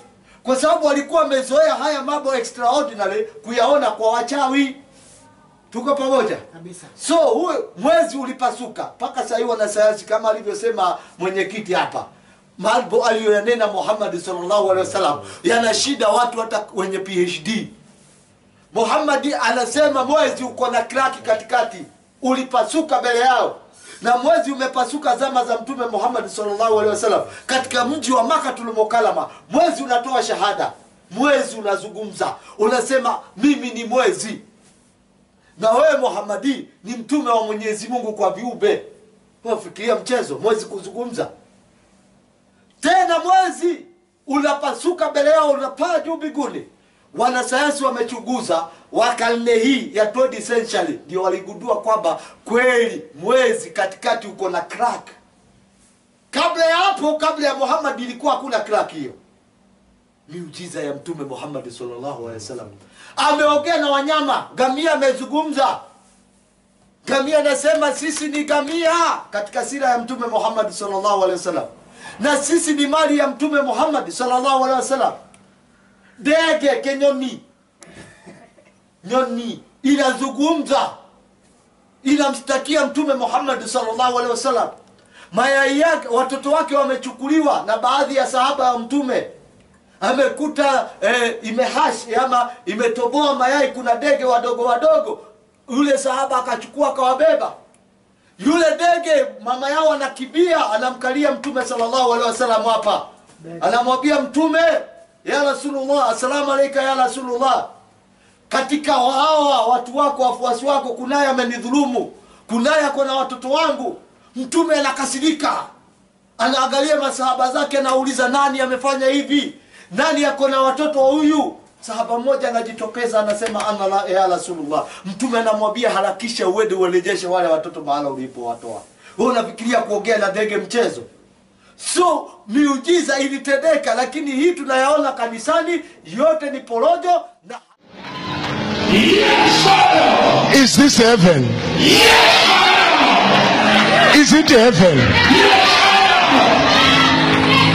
kwa sababu walikuwa wamezoea haya mambo extraordinary kuyaona kwa wachawi. Tuko pamoja kabisa. So huyo mwezi ulipasuka mpaka sasa hivi wanasayansi kama alivyosema mwenyekiti hapa, mambo aliyoyanena Muhammad sallallahu alaihi wasallam yana shida watu hata wenye PhD. Muhammad anasema mwezi uko na crack katikati, ulipasuka mbele yao. Na mwezi umepasuka zama za Mtume Muhammad sallallahu alaihi wasallam katika mji wa Makkatul Mukarrama. Mwezi unatoa shahada, mwezi unazungumza, unasema mimi ni mwezi. Na wewe Muhammadi ni mtume wa Mwenyezi Mungu kwa viumbe. Wafikiria mchezo mwezi kuzungumza? Tena mwezi unapasuka mbele yao, unapaa juu mbinguni. Wanasayansi wamechunguza wa karne hii ya 20th century ndio waligundua kwamba kweli mwezi katikati uko na crack. Kabla ya hapo, kabla ya Muhammad ilikuwa hakuna crack hiyo. Miujiza ya Mtume Muhammad sallallahu alaihi wasallam. Ameongea na wanyama, gamia amezungumza. Gamia anasema sisi ni gamia katika sira ya Mtume Muhammad sallallahu alaihi wasallam. Na sisi ni mali ya Mtume Muhammad sallallahu alaihi wasallam. Ndege kenyoni, nyoni inazungumza, inamstakia Mtume Muhammad sallallahu alaihi wasallam. Mayai yake, watoto wake wamechukuliwa na baadhi ya sahaba wa Mtume. Amekuta imehashi ama imetoboa mayai, kuna ndege wadogo wadogo, yule sahaba akachukua akawabeba. Yule ndege mama yao anakimbia, anamkalia Mtume sallallahu alaihi wasallam hapa. Anamwambia Mtume, ya Rasulullah, assalamu alayka ya Rasulullah, katika hawa watu wako, wafuasi wako, kunaye amenidhulumu, kunaye kuna watoto wangu. Mtume anakasirika, anaangalia masahaba zake, anauliza nani amefanya hivi, nani yako na watoto wa huyu? Sahaba mmoja anajitokeza anasema ana la ya Rasulullah. Mtume anamwambia harakisha uende urejeshe wale watoto mahala ulipowatoa. Wewe unafikiria kuongea na ndege mchezo? So miujiza ilitendeka, lakini hii tunayaona kanisani yote ni porojo na Is this heaven? Is it heaven?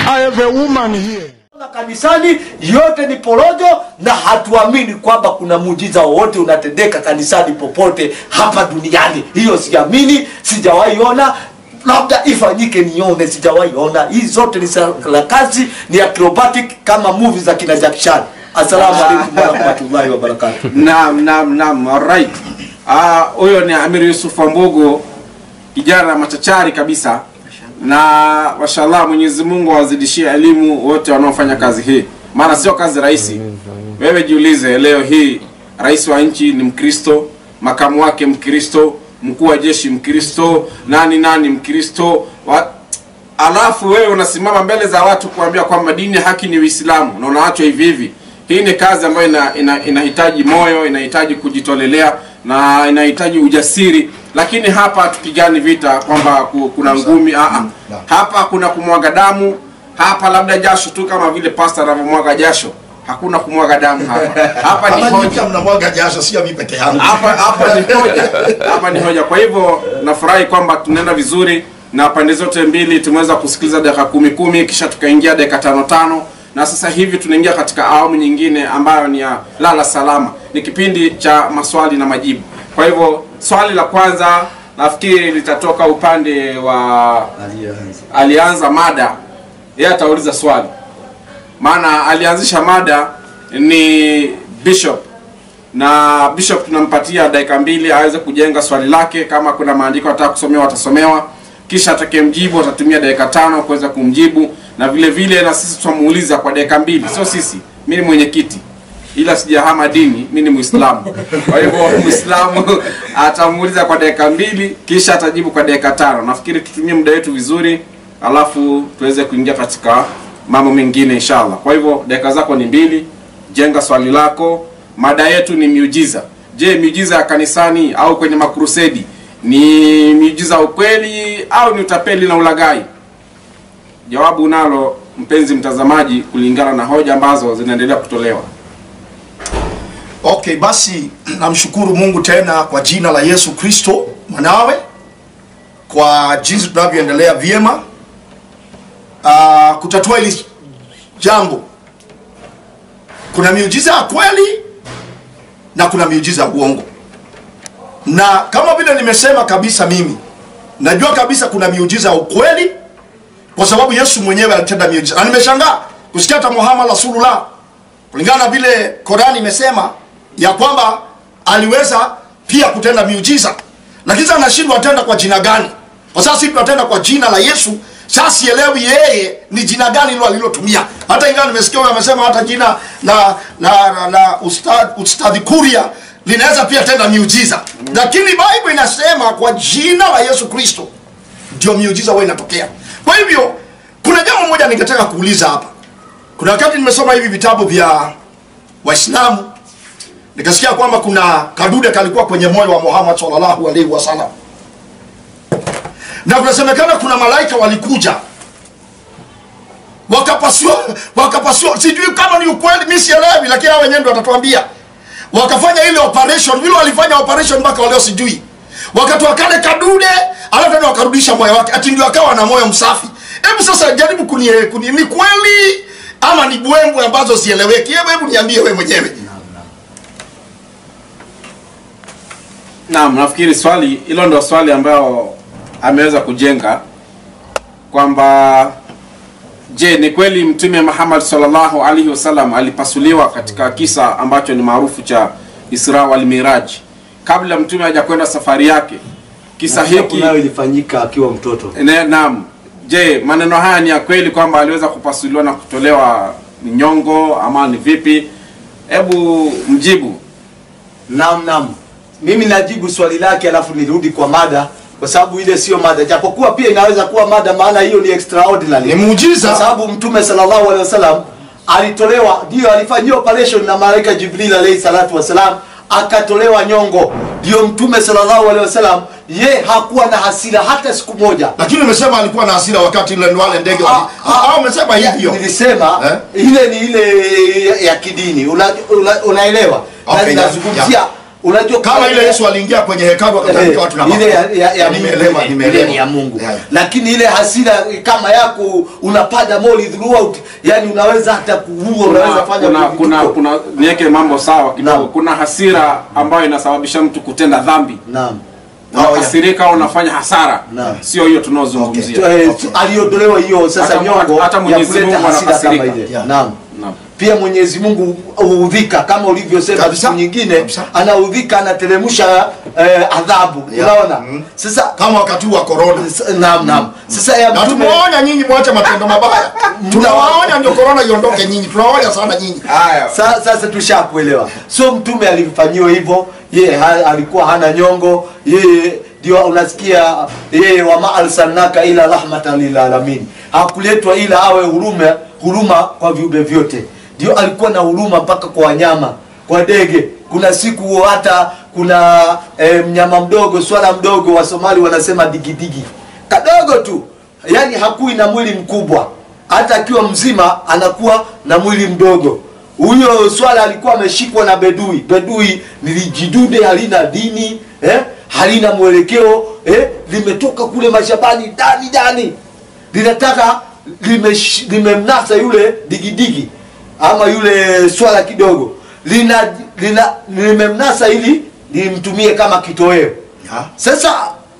I have a woman here. Kanisani yote ni porojo, na hatuamini kwamba kuna muujiza wowote unatendeka kanisani popote hapa duniani. Hiyo siamini, sijawahi ona. labda ifanyike nione, sijawahi ona. Hizi zote ni sarakasi, ni acrobatic kama movie za kina Jack Chan. Assalamu alaykum wa rahmatullahi wa barakatuh. Naam, alright. Huyo ni Amir Yusuf Wambogo, kijana machachari kabisa, na mashallah Mwenyezi Mungu awazidishie elimu wote wanaofanya kazi hii, maana sio kazi rahisi. Wewe jiulize, leo hii rais wa nchi ni Mkristo, makamu wake Mkristo, mkuu wa jeshi Mkristo, nani Mkristo, alafu wewe unasimama mbele za watu kuambia kwamba dini haki ni Uislamu na unaachwa hivi hivi. Hii ni kazi ambayo inahitaji moyo, inahitaji kujitolelea na inahitaji ujasiri. Lakini hapa tupigani vita kwamba kuna ngumi, hapa kuna kumwaga damu, hapa labda jasho tu kama vile pastor anavyomwaga jasho. Hakuna kumwaga damu hapa. Hapa ni hoja, mnamwaga jasho, sio mimi peke yangu. Hapa ni hoja. Hapa ni hoja. Kwa hivyo nafurahi kwamba tunaenda vizuri na pande zote mbili tumeweza kusikiliza dakika 10 kisha tukaingia dakika 5 na sasa hivi tunaingia katika awamu nyingine ambayo ni ya lala salama. Ni kipindi cha maswali na majibu. Kwa hivyo swali la kwanza nafikiri litatoka upande wa alianza mada. Yeye atauliza swali. Maana alianzisha mada ni Bishop, na Bishop tunampatia dakika 2 aweze kujenga swali lake. Kama kuna maandiko anataka kusomewa atasomewa, kisha atakayemjibu atatumia dakika 5 kuweza kumjibu, na vile vile na sisi tutamuuliza kwa dakika 2. Sio sisi, mimi ni mwenyekiti ila sijahama dini, mimi ni Muislamu. Kwa hivyo Muislamu atamuuliza kwa dakika 2 kisha atajibu kwa dakika 5. Nafikiri tutumie muda wetu vizuri, alafu tuweze kuingia katika mambo mengine inshallah. Kwa hivyo dakika zako ni 2, jenga swali lako. Mada yetu ni miujiza. Je, miujiza ya kanisani au kwenye makrusedi ni miujiza ukweli au ni utapeli na ulaghai? Jawabu nalo mpenzi mtazamaji kulingana na hoja ambazo zinaendelea kutolewa. Okay, basi namshukuru Mungu tena kwa jina la Yesu Kristo mwanawe kwa jinsi tunavyoendelea vyema kutatua hili jambo. Kuna miujiza ya kweli na kuna miujiza ya uongo. Na kama vile nimesema kabisa, mimi najua kabisa kuna miujiza ya ukweli kwa sababu Yesu mwenyewe alitenda miujiza. Na nimeshangaa kusikia hata Muhammad Rasulullah kulingana na vile Qur'ani imesema ya kwamba aliweza pia kutenda miujiza. Lakini anashindwa atenda kwa jina gani? Kwa sasa sisi tunatenda kwa jina la Yesu. Sasa sielewi yeye ni jina gani hilo alilotumia. Hata ingawa nimesikia wamesema hata jina na Ustadhi Kuria linaweza pia tenda miujiza. Lakini Bible inasema kwa jina la Yesu Kristo ndio miujiza wewe inatokea. Kwa hivyo kuna jambo moja ningetaka kuuliza hapa. Kuna wakati nimesoma hivi vitabu vya Waislamu nikasikia kwamba kuna kadude kalikuwa kwenye moyo wa Muhammad sallallahu alaihi wasallam. Na kunasemekana kuna malaika walikuja wakapasua sijui kama ni ukweli, mimi sielewi, lakini hao wenyewe ndio watatuambia. Wakafanya ile operation, vile walifanya operation mpaka leo sijui. Wakatoa kale kadude, alafu tena wakarudisha moyo wake, ati ndio akawa na moyo msafi. Hebu sasa jaribu ni kweli ama ni bwembwe ambazo sieleweki? Hebu niambie wewe mwenyewe. Naam, nafikiri swali hilo ndio swali ambayo ameweza kujenga kwamba je, ni kweli Mtume Muhammad sallallahu alaihi wasallam alipasuliwa katika kisa ambacho ni maarufu cha Isra wal Miraj kabla Mtume hajakwenda safari yake? Kisa hiki nayo ilifanyika akiwa mtoto. Naam. Je, maneno haya ni ya kweli kwamba aliweza kupasuliwa na kutolewa nyongo ama ni vipi? Hebu mjibu. Naam. Mimi najibu swali lake alafu nirudi kwa mada, kwa sababu ile sio mada, japokuwa pia inaweza kuwa mada, maana hiyo ni extraordinary, ni muujiza. Kwa sababu Mtume sallallahu alaihi wasallam alitolewa, ndio alifanyiwa operation na malaika Jibril alayhi salatu wasalam, akatolewa nyongo. Ndio Mtume sallallahu alaihi wasallam hakuwa na hasira hata siku moja. Lakini umesema alikuwa na hasira wakati ile wale ndege umesema hivyo. Nilisema ile ni ile ya kidini. Unaelewa? Okay, nazungumzia unajua kama ile Yesu aliingia kwenye hekalu akataka watu na ile nimeelewa ya Mungu. Lakini ile hasira kama yako unapada moli throughout, yani unaweza hata kuua, unaweza fanya kuna niweke mambo sawa kidogo. Kuna hasira ambayo inasababisha mtu kutenda dhambi. Naam. unakasirika au unafanya hasara. Sio hiyo tunaozungumzia. Aliondolewa hiyo sasa nyongo hata Mwenyezi Mungu anakasirika. Naam. Pia Mwenyezi Mungu huudhika kama ulivyosema siku nyingine, anaudhika, anateremsha adhabu. Unaona? Sasa kama wakati wa corona. Naam. Sasa ya mtume, tunaona nyinyi mwache matendo mabaya. Tunawaona ndio corona iondoke nyinyi. Tunawaona sana nyinyi. Haya. Sasa tushakuelewa. So mtume alifanyiwa hivyo, yeye alikuwa hana nyongo, yeye ndio unasikia yeye wa ma'arsalnaka ila rahmatan lil alamin. Hakuletwa ila awe huruma kwa viumbe vyote. Ndio alikuwa na huruma mpaka kwa wanyama, kwa ndege. Kuna siku hata kuna mnyama mdogo, swala mdogo, wa Somali wanasema digidigi. Kadogo tu. Yaani hakui na mwili mkubwa. Hata akiwa mzima anakuwa na mwili mdogo. Huyo swala alikuwa ameshikwa na bedui. Bedui nilijidude, halina dini, halina mwelekeo, limetoka kule mashambani ndani. Linataka limemnasa yule digidigi ama yule swala kidogo. Limemnasa ili limtumie kama kitoweo. Sasa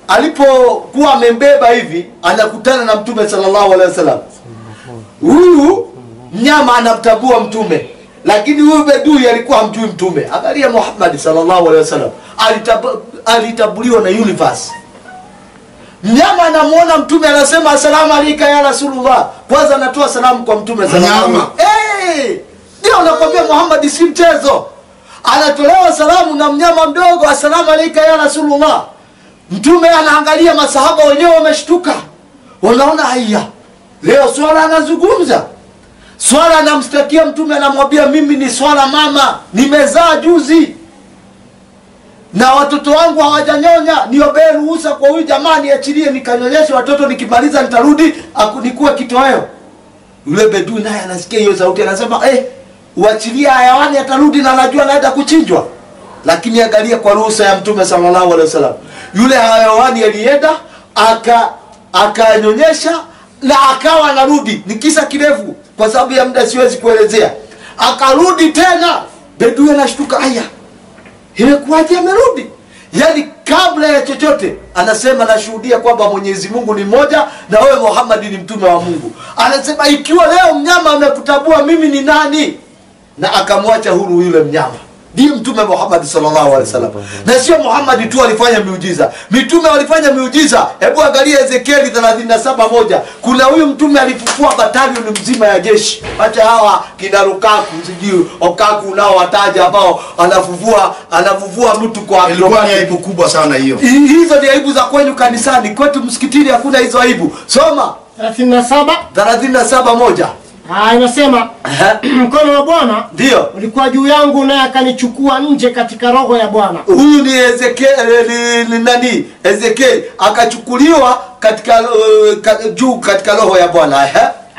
alipokuwa amembeba hivi, anakutana na Mtume sallallahu alaihi wasallam. Huyu mnyama anamtambua Mtume, lakini huyu bedui alikuwa hamjui Mtume. Angalia Muhammad sallallahu alaihi wasallam, alitambuliwa na universe. Mnyama anamuona Mtume, anasema asalamu alayka ya Rasulullah. Kwanza anatoa salamu kwa Mtume sallallahu alaihi wasallam. Ndio nakwambia Muhammad si mchezo. Anatolewa salamu na mnyama mdogo, asalamu alayka ya Rasulullah. Mtume anaangalia, masahaba wenyewe wameshtuka. Wanaona haya. Leo swala anazungumza. Swala anamstakia Mtume, anamwambia mimi ni swala mama, nimezaa juzi. Na watoto wangu hawajanyonya, niombe ruhusa kwa huyu jamaa niachilie nikanyonyeshe watoto, nikimaliza nitarudi nikuwe kitoweo. Yule bedui naye anasikia hiyo sauti, anasema uachilia hayawani, atarudi na anajua anaenda kuchinjwa. Lakini angalia kwa ruhusa ya Mtume sallallahu alaihi wasallam. Yule hayawani alienda akanyonyesha na akawa anarudi. Ni kisa kirefu, kwa sababu ya muda siwezi kuelezea. Akarudi tena, bedui anashtuka, aya, imekuwaje amerudi? Yaani kabla ya chochote anasema nashuhudia kwamba Mwenyezi Mungu ni mmoja na wewe Muhammad ni mtume wa Mungu. Anasema ikiwa leo mnyama amekutambua mimi ni nani, na akamwacha huru yule mnyama. Ndiye Mtume Muhammad sallallahu alaihi wasallam. Na sio Muhammad tu alifanya miujiza. Mitume walifanya miujiza. Hebu angalia Ezekieli 37:1. Kuna huyu mtume alifufua batalioni mzima ya jeshi. Acha hawa kina Lukaku, sijui Okaku nao wataja ambao anafufua mtu kwa ilikuwa ni aibu kubwa sana hiyo. Hizo ni aibu za kwenu kanisani. Kwetu msikitini hakuna hizo aibu. Soma 37:1. Inasema mkono wa Bwana ndio ulikuwa juu yangu, naye akanichukua nje katika roho ya Bwana. Huyu ni Ezekiel, Ezekiel akachukuliwa juu katika roho ya Bwana.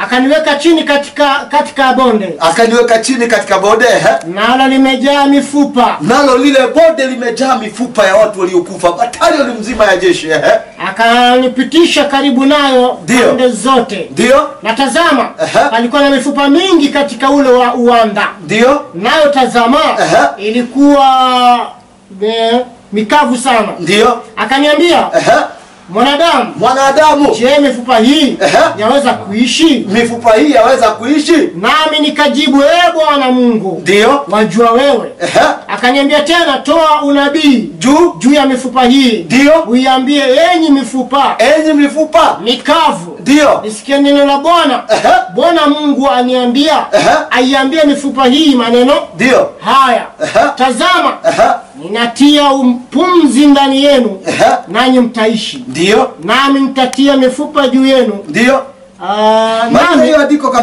Akaniweka chini katika bonde. Akaniweka chini katika bonde. Nalo limejaa mifupa. Nalo lile bonde limejaa mifupa ya watu waliokufa. Batalioni mzima ya jeshi. Akanipitisha karibu nayo pande zote. Ndio. Na tazama, alikuwa na mifupa mingi katika ule wa uwanda. Ndio. Nayo tazama, ilikuwa mikavu sana. Ndio. Akaniambia, Mwanadamu, je, mifupa hii yaweza kuishi? Mifupa hii yaweza kuishi? Nami nikajibu, Bwana Mungu, ndio wajua wewe. Akaniambia tena, toa unabii juu ya mifupa hii. Ndio. Uiambie, enyi mifupa mikavu, ndio, nisikie neno la Bwana. Bwana Mungu aniambia, aiambie mifupa hii maneno ndio haya. Tazama, ninatia pumzi ndani yenu, nanyi mtaishi. Ndio. Nami nitatia mifupa juu yenu. Ndio. Nami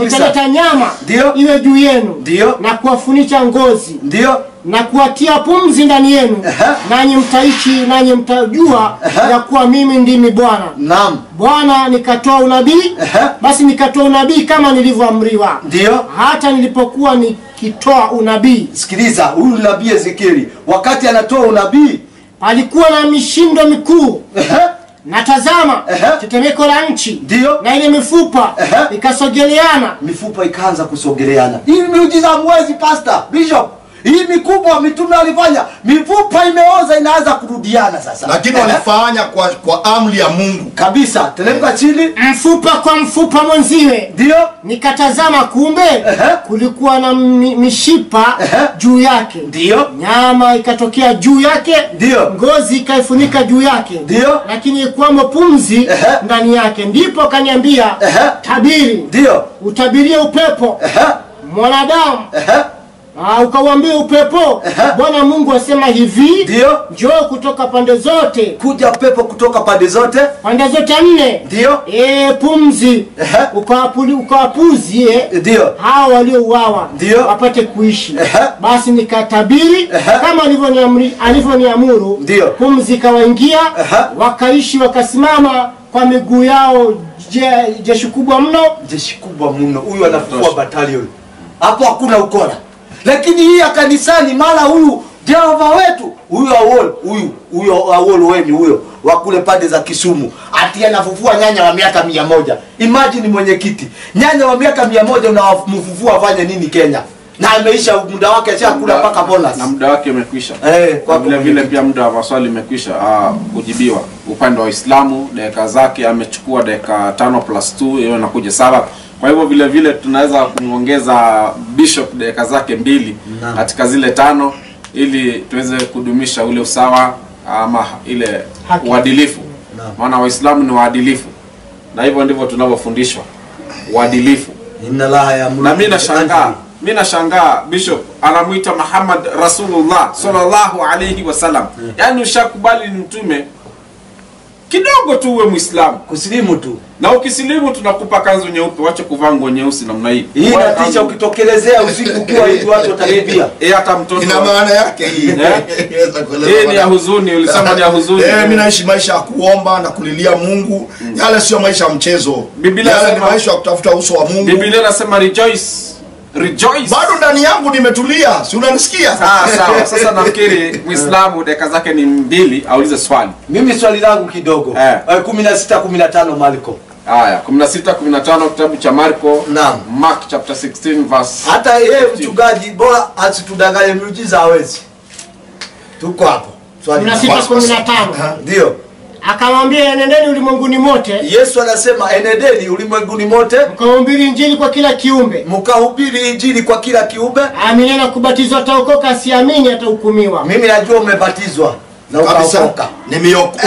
nitaleta nyama iwe juu yenu. Ndio. Na kuwafunika ngozi. Ndio. Na kuwatia pumzi ndani yenu, nanyi mtaishi, nanyi mtajua ya kuwa mimi ndimi Bwana. Naam. Bwana nikatoa unabii, basi nikatoa unabii kama nilivyoamriwa. Ndio. Hata nilipokuwa nikitoa unabii. Sikiliza, huyu nabii Ezekieli wakati anatoa unabii, palikuwa na mishindo mikuu. Na tazama, tetemeko la nchi. Ndio. Na ile mifupa ikasogeleana. Mifupa ikaanza kusogeleana. Hii miujiza mwezi pastor, bishop. Hii mikubwa mitume walifanya, mifupa imeoza inaanza kurudiana sasa. Lakini walifanya kwa amri ya Mungu. Kabisa. Teremka chini. Mfupa kwa mfupa mwenziwe. Ndio. Nikatazama kumbe kulikuwa na mishipa juu yake. Ndio. Nyama ikatokea juu yake. Ndio. Ngozi ikaifunika juu yake. Ndio. Lakini ikwamo pumzi ndani yake. Ndipo kaniambia tabiri. Ndio. Utabirie upepo. Mwanadamu. Ukawambia upepo, Bwana Mungu asema hivi, ndio, njoo kutoka pande zote. Kuja upepo kutoka pande zote. Pande zote 4. Ndio. Pumzi. Ukawapuzie. Ndio. Hao waliouawa. Ndio. Wapate kuishi. Basi nikatabiri kama alivyoniamuru. Ndio. Pumzi ikawaingia, wakaishi wakasimama kwa miguu yao. Jeshi kubwa mno. Jeshi kubwa mno. Huyu anafufua battalion. Hapo hakuna ukora. Lakini hii ya kanisani mara huyu Jehova wetu, huyo Awol wenu huyo wa kule pande za Kisumu, ati anafufua nyanya wa miaka 100. Imagine mwenyekiti, nyanya wa miaka 100 unamfufua afanye nini Kenya? Na ameisha muda wake, ashakula paka bonus. Na muda wake umekwisha. Kwa vile pia muda wa maswali umekwisha kujibiwa. Upande wa Uislamu dakika zake amechukua dakika 5+2, hiyo inakuja 7. Kwa hivyo vile tunaweza kumuongeza Bishop dakika zake 2 katika zile 5 ili tuweze kudumisha ule usawa ama ile uadilifu. Maana Waislamu ni waadilifu. Na hivyo ndivyo tunavyofundishwa. Uadilifu. Inna laha ya na mimi nashangaa Bishop anamuita Muhammad Rasulullah sallallahu alayhi wasallam. Yaani ushakubali ni mtume kidogo tu uwe Muislamu, kusilimu tu. Na ukisilimu tunakupa kanzu nyeupe, wacha kuvaa nguo nyeusi namna hii. Hii inatisha ukitokelezea usiku kwa hivi watu wataribia. Hata mtoto. Ina maana yake hii. Hii ni ya huzuni, ulisema ni ya huzuni. Mimi naishi maisha ya kuomba na kulilia Mungu. Yale sio maisha ya mchezo. Biblia ni maisha ya kutafuta uso wa Mungu. Biblia inasema rejoice. Rejoice. Bado ndani yangu nimetulia. Si unanisikia? Sawa. Sasa nafikiri Muislamu dakika zake ni 2 aulize swali. Mimi swali langu kidogo. 16:15 Marko. Haya, 16:15 kitabu cha Marko. Naam. Mark chapter 16 verse. Hata yeye mchungaji bora asitudanganye, miujiza hawezi. Tuko hapo. Swali 16:15. Ndio. Akamwambia enendeni ulimwenguni mote. Yesu anasema enendeni ulimwenguni mote, mkahubiri injili kwa kila kiumbe. Mkahubiri injili kwa kila kiumbe. Amini na kubatizwa ataokoka, asiamini atahukumiwa. Mimi najua umebatizwa na ukaokoka. Nimeokoka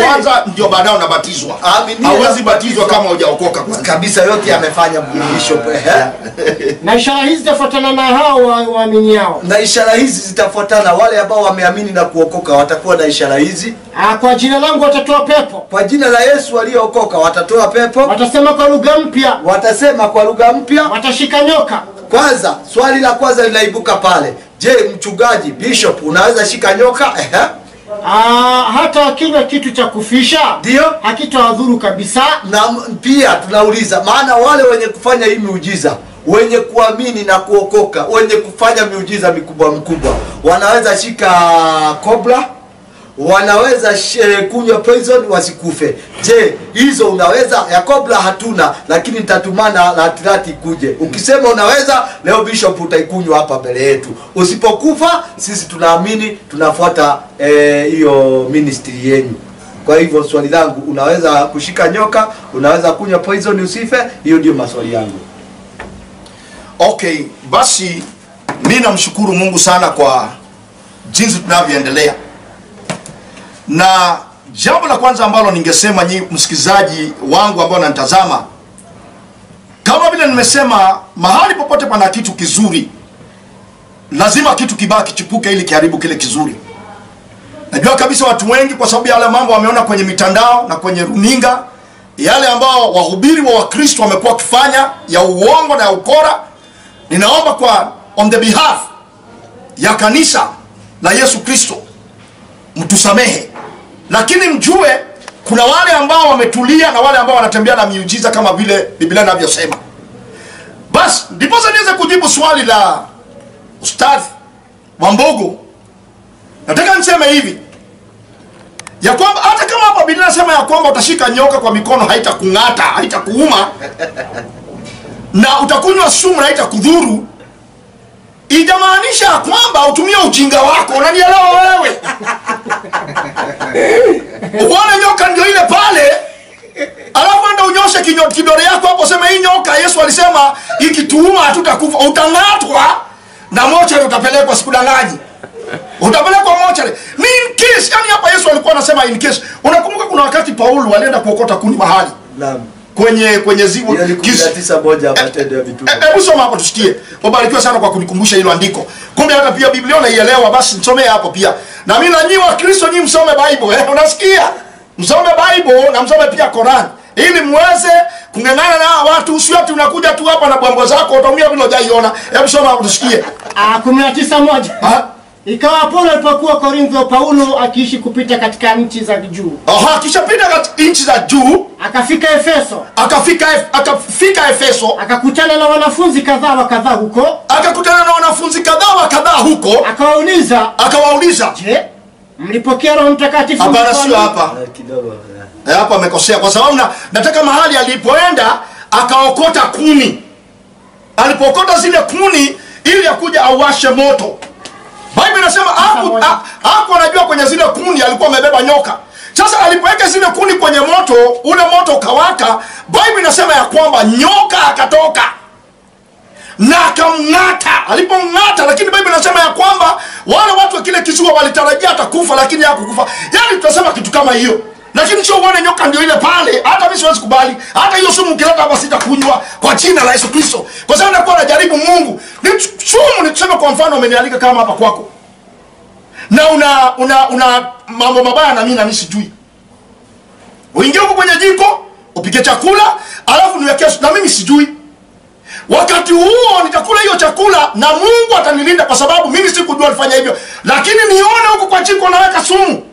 kwanza ndio baadaye unabatizwa. Hauwezi batizwa kama hujaokoka kwanza. Kabisa, yote amefanya Bishop. Na ishara hizi zitafuatana na hao waaminiao. Na ishara hizi zitafuatana wale ambao wameamini na kuokoka, watakuwa na ishara hizi. Kwa jina langu watatoa pepo. Kwa jina la Yesu aliyookoka watatoa pepo. Watasema kwa lugha mpya. Watasema kwa lugha mpya. Watashika nyoka. Kwanza, swali la kwanza linaibuka pale. Je, mchungaji Bishop unaweza shika nyoka? Hata wakinywa kitu cha kufisha ndio hakitawadhuru kabisa. Na pia tunauliza, maana wale wenye kufanya hii miujiza, wenye kuamini na kuokoka, wenye kufanya miujiza mikubwa wanaweza shika cobra, wanaweza kunywa poison wasikufe. Je, hizo unaweza? Ya cobra hatuna, lakini nitatumana na Atlati kuje. Ukisema unaweza, leo Bishop utaikunywa hapa mbele yetu. Usipokufa, sisi tunaamini, tunafuata hiyo ministry yenu. Kwa hivyo swali langu, unaweza kushika nyoka, unaweza kunywa poison usife? Hiyo ndio maswali yangu. Okay, basi mimi namshukuru Mungu sana kwa jinsi tunavyoendelea. Na jambo la kwanza ambalo ningesema msikilizaji wangu ambao ananitazama, kama vile nimesema, mahali popote pana kitu kizuri, lazima kitu kibaya kichipuke ili kiharibu kile kizuri. Najua kabisa watu wengi kwa sababu ya yale mambo wameona kwenye mitandao na kwenye runinga, yale ambao wahubiri wa Wakristo wamekuwa kufanya ya uongo na ya ukora. Ninaomba kwa on the behalf ya kanisa la Yesu Kristo, mtusamehe. Lakini mjue kuna wale ambao wametulia na wale ambao wanatembea na miujiza kama vile Biblia inavyosema. Basi ndipo niweze kujibu swali la Ustadhi Wambogo. Nataka niseme hivi, ya kwamba hata kama hapa Biblia inasema ya kwamba utashika nyoka kwa mikono haitakung'ata, haitakuuma, na utakunywa sumu na haitakudhuru, ijamaanisha kwamba utumie ujinga wako. Unanielewa wewe? Uone nyoka ndio ile pale, alafu enda unyoshe kidole yako hapo, sema hii nyoka Yesu alisema ikituuma hatutakufa. Utangatwa na mochari, utapelekwa, sikudanganyi. Utapelekwa mochari. Ni in case, yani hapa Yesu alikuwa anasema in case. Unakumbuka kuna wakati Paulo alienda kuokota kuni mahali? Naam. Kwenye ziwa 19:1 Matendo ya Mitume. Hebu soma hapo tusikie. Wabarikiwa sana kwa kunikumbusha hilo andiko. Kumbe hata pia Biblia unaielewa, basi nisomee hapo pia. Na mimi na nyinyi wa Kristo nyinyi msome Bible. Unasikia? Msome Bible na msome pia Quran ili muweze kung'ang'ana na watu. Sio ati unakuja tu hapa na bwambo zako utaumia bila hujaiona. Hebu soma hapo tusikie. 19:1. Ikawa Apolo alipokuwa Korintho, Paulo akiishi kupita katika nchi za juu. Akishapita katika nchi za juu, akafika Efeso. Akafika Efeso. Akakutana na wanafunzi kadhaa wa kadhaa huko. Akawauliza, "Je, mlipokea Roho Mtakatifu?" Hapana, sio hapa. Kidogo. Hapa amekosea kwa sababu nataka mahali alipoenda akaokota kuni. Alipokota zile kuni ili akuja awashe moto. Biblia inasema hapo anajua kwenye zile kuni alikuwa amebeba nyoka. Sasa alipoweka zile kuni kwenye moto, ule moto ukawaka. Biblia inasema ya kwamba nyoka akatoka na akamng'ata. Alipomng'ata, lakini Biblia inasema ya kwamba wale watu wa kile kisiwa walitarajia atakufa, lakini hakukufa. Yaani tunasema kitu kama hiyo. Lakini sio uone nyoka ndio ile pale. Hata mimi siwezi kubali. Hata hiyo sumu kileta hapa sitakunywa kwa jina la Yesu Kristo. Kwa sababu nakuwa najaribu Mungu. Ni sumu, ni tuseme kwa mfano umenialika kama hapa kwako. Na una mambo mabaya na mimi sijui. Uingie huko kwenye jiko, upike chakula, alafu niwekee na mimi sijui. Wakati huo nitakula hiyo chakula na Mungu atanilinda kwa sababu mimi sikujua alifanya hivyo. Lakini nione huko kwa jiko naweka sumu.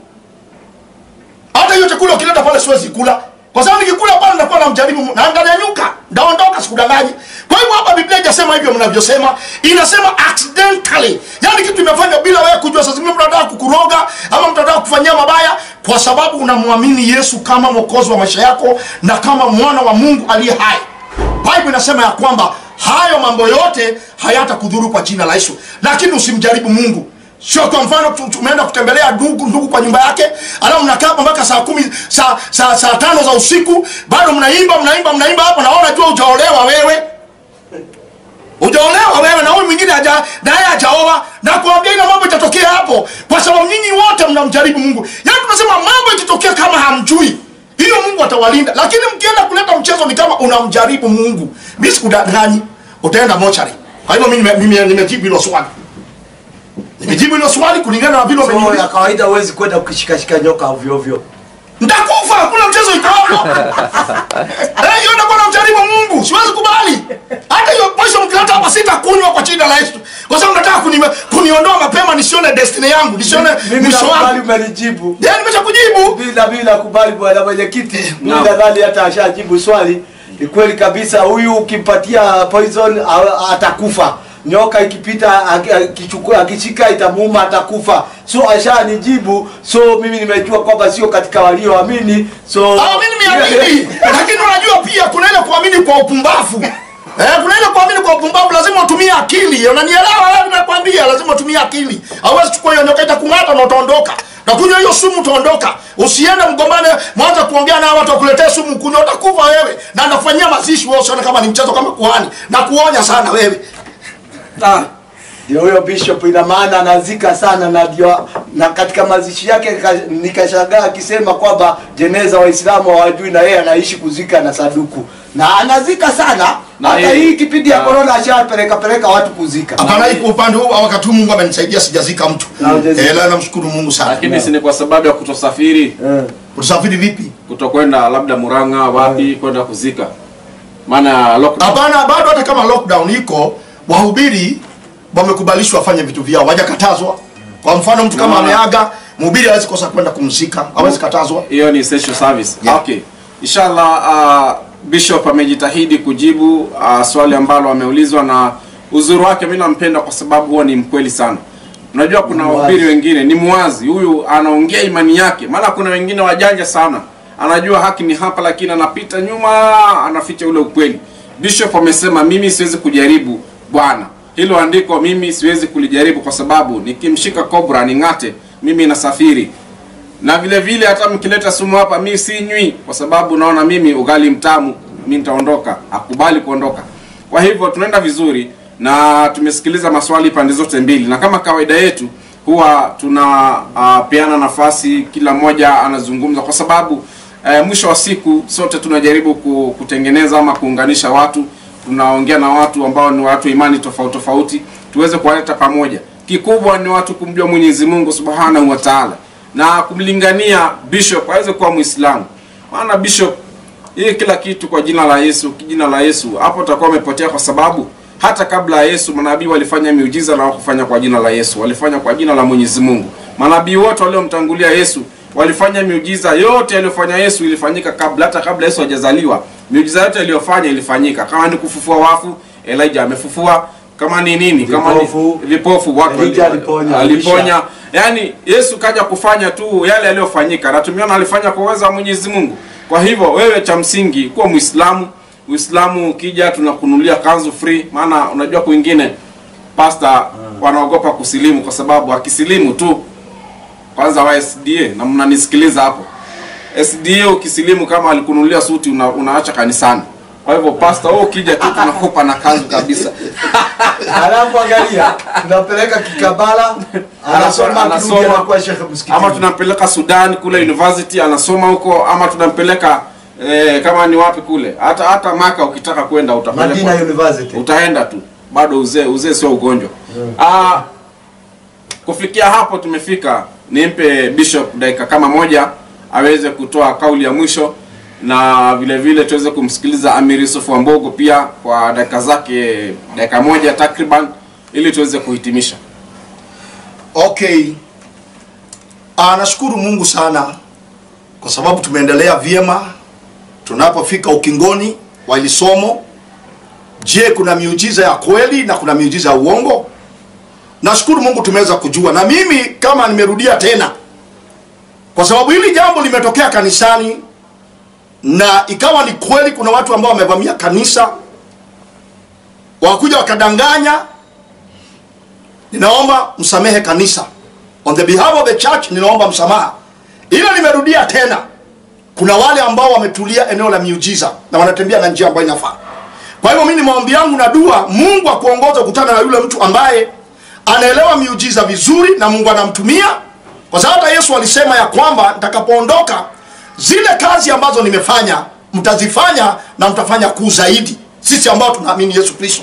Hata hiyo chakula ukileta pale siwezi kula. Kwa sababu nikikula pale nitakuwa namjaribu na ndanyanyuka. Ndaondoka sikudanganyi. Kwa hivyo hapa Biblia haijasema hivyo mnavyosema. Inasema accidentally. Yaani kitu imefanywa bila wewe kujua. Sasa mimi mnataka kukuroga ama mnataka kufanyia mabaya kwa sababu unamwamini Yesu kama mwokozi wa maisha yako na kama mwana wa Mungu aliye hai. Biblia inasema ya kwamba hayo mambo yote hayatakudhuru kwa jina la Yesu. Lakini usimjaribu Mungu. Sio kwa mfano tumeenda kutembelea ndugu kwa nyumba yake, alafu mnakaa mpaka saa 10 saa 5 za usiku, bado mnaimba hapo, naona jua hujaolewa wewe. Hujaolewa wewe na huyu mwingine naye hajaoa, na kuambia ina mambo itatokea hapo kwa sababu nyinyi wote mnamjaribu Mungu. Yaani tunasema mambo ikitokea kama hamjui, hiyo Mungu atawalinda. Lakini mkienda kuleta mchezo ni kama unamjaribu Mungu. Mimi sikudanganyi, utaenda mochari. Kwa hivyo mimi nimejibu hilo swali. Nimejibu hilo swali kulingana na vile umeniuliza. Ya kawaida huwezi kwenda ukishikashika nyoka ovyo ovyo. Nitakufa, kuna mchezo ikawa. Hiyo ndio kwa mjaribu Mungu. Siwezi kubali. Hata hiyo poison mkileta hapa sitakunywa kwa jina la Yesu. Kwa sababu nataka kuniondoa mapema nisione destiny yangu, nisione mwisho wangu. Mimi umenijibu. Yaani nimeshakujibu. Bila kubali bwana mwenyekiti. Mimi nadhani hata ashajibu swali. Ni kweli kabisa, huyu ukimpatia poison atakufa. Nyoka ikipita akishika itamuuma atakufa. So ashanijibu. So mimi nimejua kwamba sio katika walioamini. So mimi nimeamini. Lakini unajua pia kuna ile kuamini kwa upumbavu. Kuna ile kuamini kwa upumbavu, lazima utumie akili. Unanielewa wewe? Nakwambia lazima utumie akili. Hauwezi chukua hiyo nyoka itakung'ata na utaondoka. Na kunywa hiyo sumu utaondoka. Usiende mgombane mwanza kuongea na watu wakuletee sumu kunywa, utakufa wewe. Na ndafanyia mazishi wewe, usione kama ni mchezo kama kuhani. Na kuonya sana wewe. Ndio huyo bishop, ina maana anazika sana na katika mazishi yake nikashangaa akisema kwamba jeneza Waislamu hawajui na yeye anaishi kuzika na saduku. Na anazika sana. Hata hii kipindi ya corona ashapeleka watu kuzika. Hapana, iko upande huu wakati Mungu amenisaidia sijazika mtu. Namshukuru Mungu sana. Lakini si ni kwa sababu ya kutosafiri. Kutosafiri vipi? Kutokwenda labda Murang'a wapi kwenda kuzika. Maana lockdown. Hapana, bado hata kama lockdown iko, wahubiri wamekubalishwa wafanye vitu vyao, hawajakatazwa. Kwa mfano mtu kama ameaga, mhubiri hawezi kosa kwenda kumzika, hawezi katazwa. Hiyo ni essential service. Okay. Inshallah Bishop amejitahidi kujibu swali ambalo ameulizwa, na uzuri wake mimi nampenda kwa sababu huwa ni mkweli sana. Unajua kuna wahubiri wengine ni muwazi, huyu anaongea imani yake. Maana kuna wengine wajanja sana. Anajua haki ni hapa lakini anapita nyuma, anaficha ule ukweli. Bishop amesema mimi siwezi kujaribu Bwana. hilo andiko mimi siwezi kulijaribu, kwa sababu nikimshika kobra ning'ate, mimi nasafiri. Na vile vile hata mkileta sumu hapa mimi sinywi, kwa sababu naona mimi ugali mtamu, mimi nitaondoka. Hakubali kuondoka. Kwa hivyo tunaenda vizuri na tumesikiliza maswali pande zote mbili, na kama kawaida yetu huwa tunapeana nafasi, kila mmoja anazungumza, kwa sababu mwisho wa siku sote tunajaribu kutengeneza ama kuunganisha watu. Tunaongea na watu ambao ni watu imani tofauti tofauti, tuweze kuwaleta pamoja. Kikubwa ni watu kumjua Mwenyezi Mungu Subhanahu wa Ta'ala na kumlingania bishop aweze kuwa Muislamu. Maana bishop yeye kila kitu kwa jina la Yesu, jina la Yesu, hapo utakuwa umepotea, kwa sababu hata kabla ya Yesu manabii walifanya miujiza na wakufanya kwa jina la Yesu, walifanya kwa jina la Mwenyezi Mungu. Manabii wote waliomtangulia Yesu walifanya miujiza yote aliyofanya Yesu ilifanyika kabla, hata kabla Yesu hajazaliwa. Miujiza yote aliyofanya ilifanyika. Kama ni kufufua wafu, Elijah amefufua. Kama ni nini, kama ni vipofu watu aliponya. Yani Yesu kaja kufanya tu yale aliyofanyika, na tumeona alifanya kwa uwezo wa Mwenyezi Mungu. Kwa hivyo wewe cha msingi kuwa Muislamu. Uislamu ukija tunakunulia kanzu free, maana unajua kwingine pastor wanaogopa kusilimu, kwa sababu akisilimu tu kwanza wa SDA, na mnanisikiliza hapo, SDA ukisilimu kama alikunulia suti unaacha kanisani. Kwa hivyo pastor wewe ukija tu tunakupa na kanzu kabisa. Alafu angalia, tunapeleka Kikabala, anasoma kwa Sheikh Msikiti. Ama tunampeleka Sudan kule university anasoma huko, ama tunampeleka kama ni wapi kule. Hata Maka ukitaka kwenda utapeleka Madina University. Utaenda tu. Bado uzee sio ugonjwa. Kufikia hapo tumefika, nimpe bishop dakika kama moja aweze kutoa kauli ya mwisho, na vile vile tuweze kumsikiliza Amir Yusuf Wambogo pia kwa dakika zake, dakika moja takriban, ili tuweze kuhitimisha. Okay. Nashukuru Mungu sana kwa sababu tumeendelea vyema. Tunapofika ukingoni wa hili somo, je, kuna miujiza ya kweli na kuna miujiza ya uongo? Nashukuru Mungu tumeweza kujua, na mimi kama nimerudia tena, kwa sababu hili jambo limetokea kanisani na ikawa ni kweli. Kuna watu ambao wamevamia kanisa wakuja wakadanganya. Ninaomba msamehe kanisa, on the behalf of the church ninaomba msamaha. Ila nimerudia tena, kuna wale ambao wametulia eneo la miujiza na wanatembea na njia ambayo inafaa. Kwa hivyo mimi ni maombi yangu na dua, Mungu akuongoze kukutana na yule mtu ambaye anaelewa miujiza vizuri na Mungu anamtumia, kwa sababu hata Yesu alisema ya kwamba nitakapoondoka zile kazi ambazo nimefanya mtazifanya na mtafanya kuu zaidi, sisi ambao tunaamini Yesu Kristo.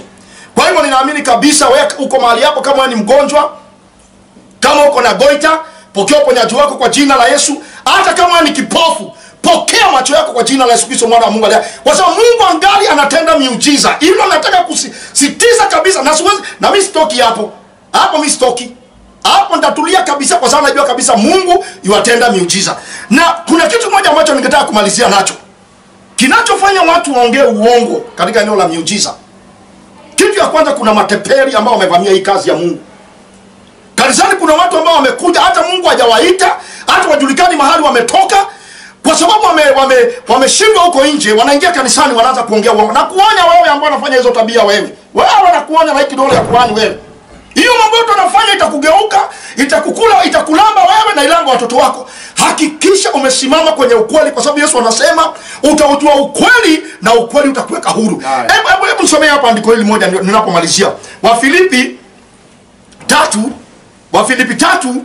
Kwa hivyo ninaamini kabisa wewe uko mahali hapo, kama wewe ni mgonjwa, kama uko na goita, pokea uponyaji wako kwa jina la Yesu. Hata kama wewe ni kipofu, pokea macho yako kwa jina la Yesu Kristo mwana wa Mungu aliye. Kwa sababu Mungu angali anatenda miujiza. Hilo nataka kusisitiza kabisa, na siwezi na mimi sitoki hapo. Hapo mimi sitoki. Hapo nitatulia kabisa, kwa sababu najua kabisa Mungu yuatenda miujiza. Na kuna kitu moja ambacho ningetaka kumalizia nacho, kinachofanya watu waongee uongo katika eneo la miujiza. Kitu ya kwanza, kuna mateperi ambao wamevamia hii kazi ya Mungu. Kanisani kuna watu ambao wamekuja hata Mungu hajawaita, hata wajulikani mahali wametoka, kwa sababu wameshindwa huko nje, wanaingia kanisani wanaanza kuongea uongo. Na kuonya wewe ambao unafanya hizo tabia, wewe wanakuonya na kidole ya kuani wewe. Hiyo mambo yote unafanya itakugeuka, itakukula, itakulamba wewe na ilamba watoto wako. Hakikisha umesimama kwenye ukweli, kwa sababu Yesu anasema utaujua ukweli na ukweli utakuweka huru. Hebu nisomee hapa andiko hili moja ninapomalizia. Wafilipi 3:18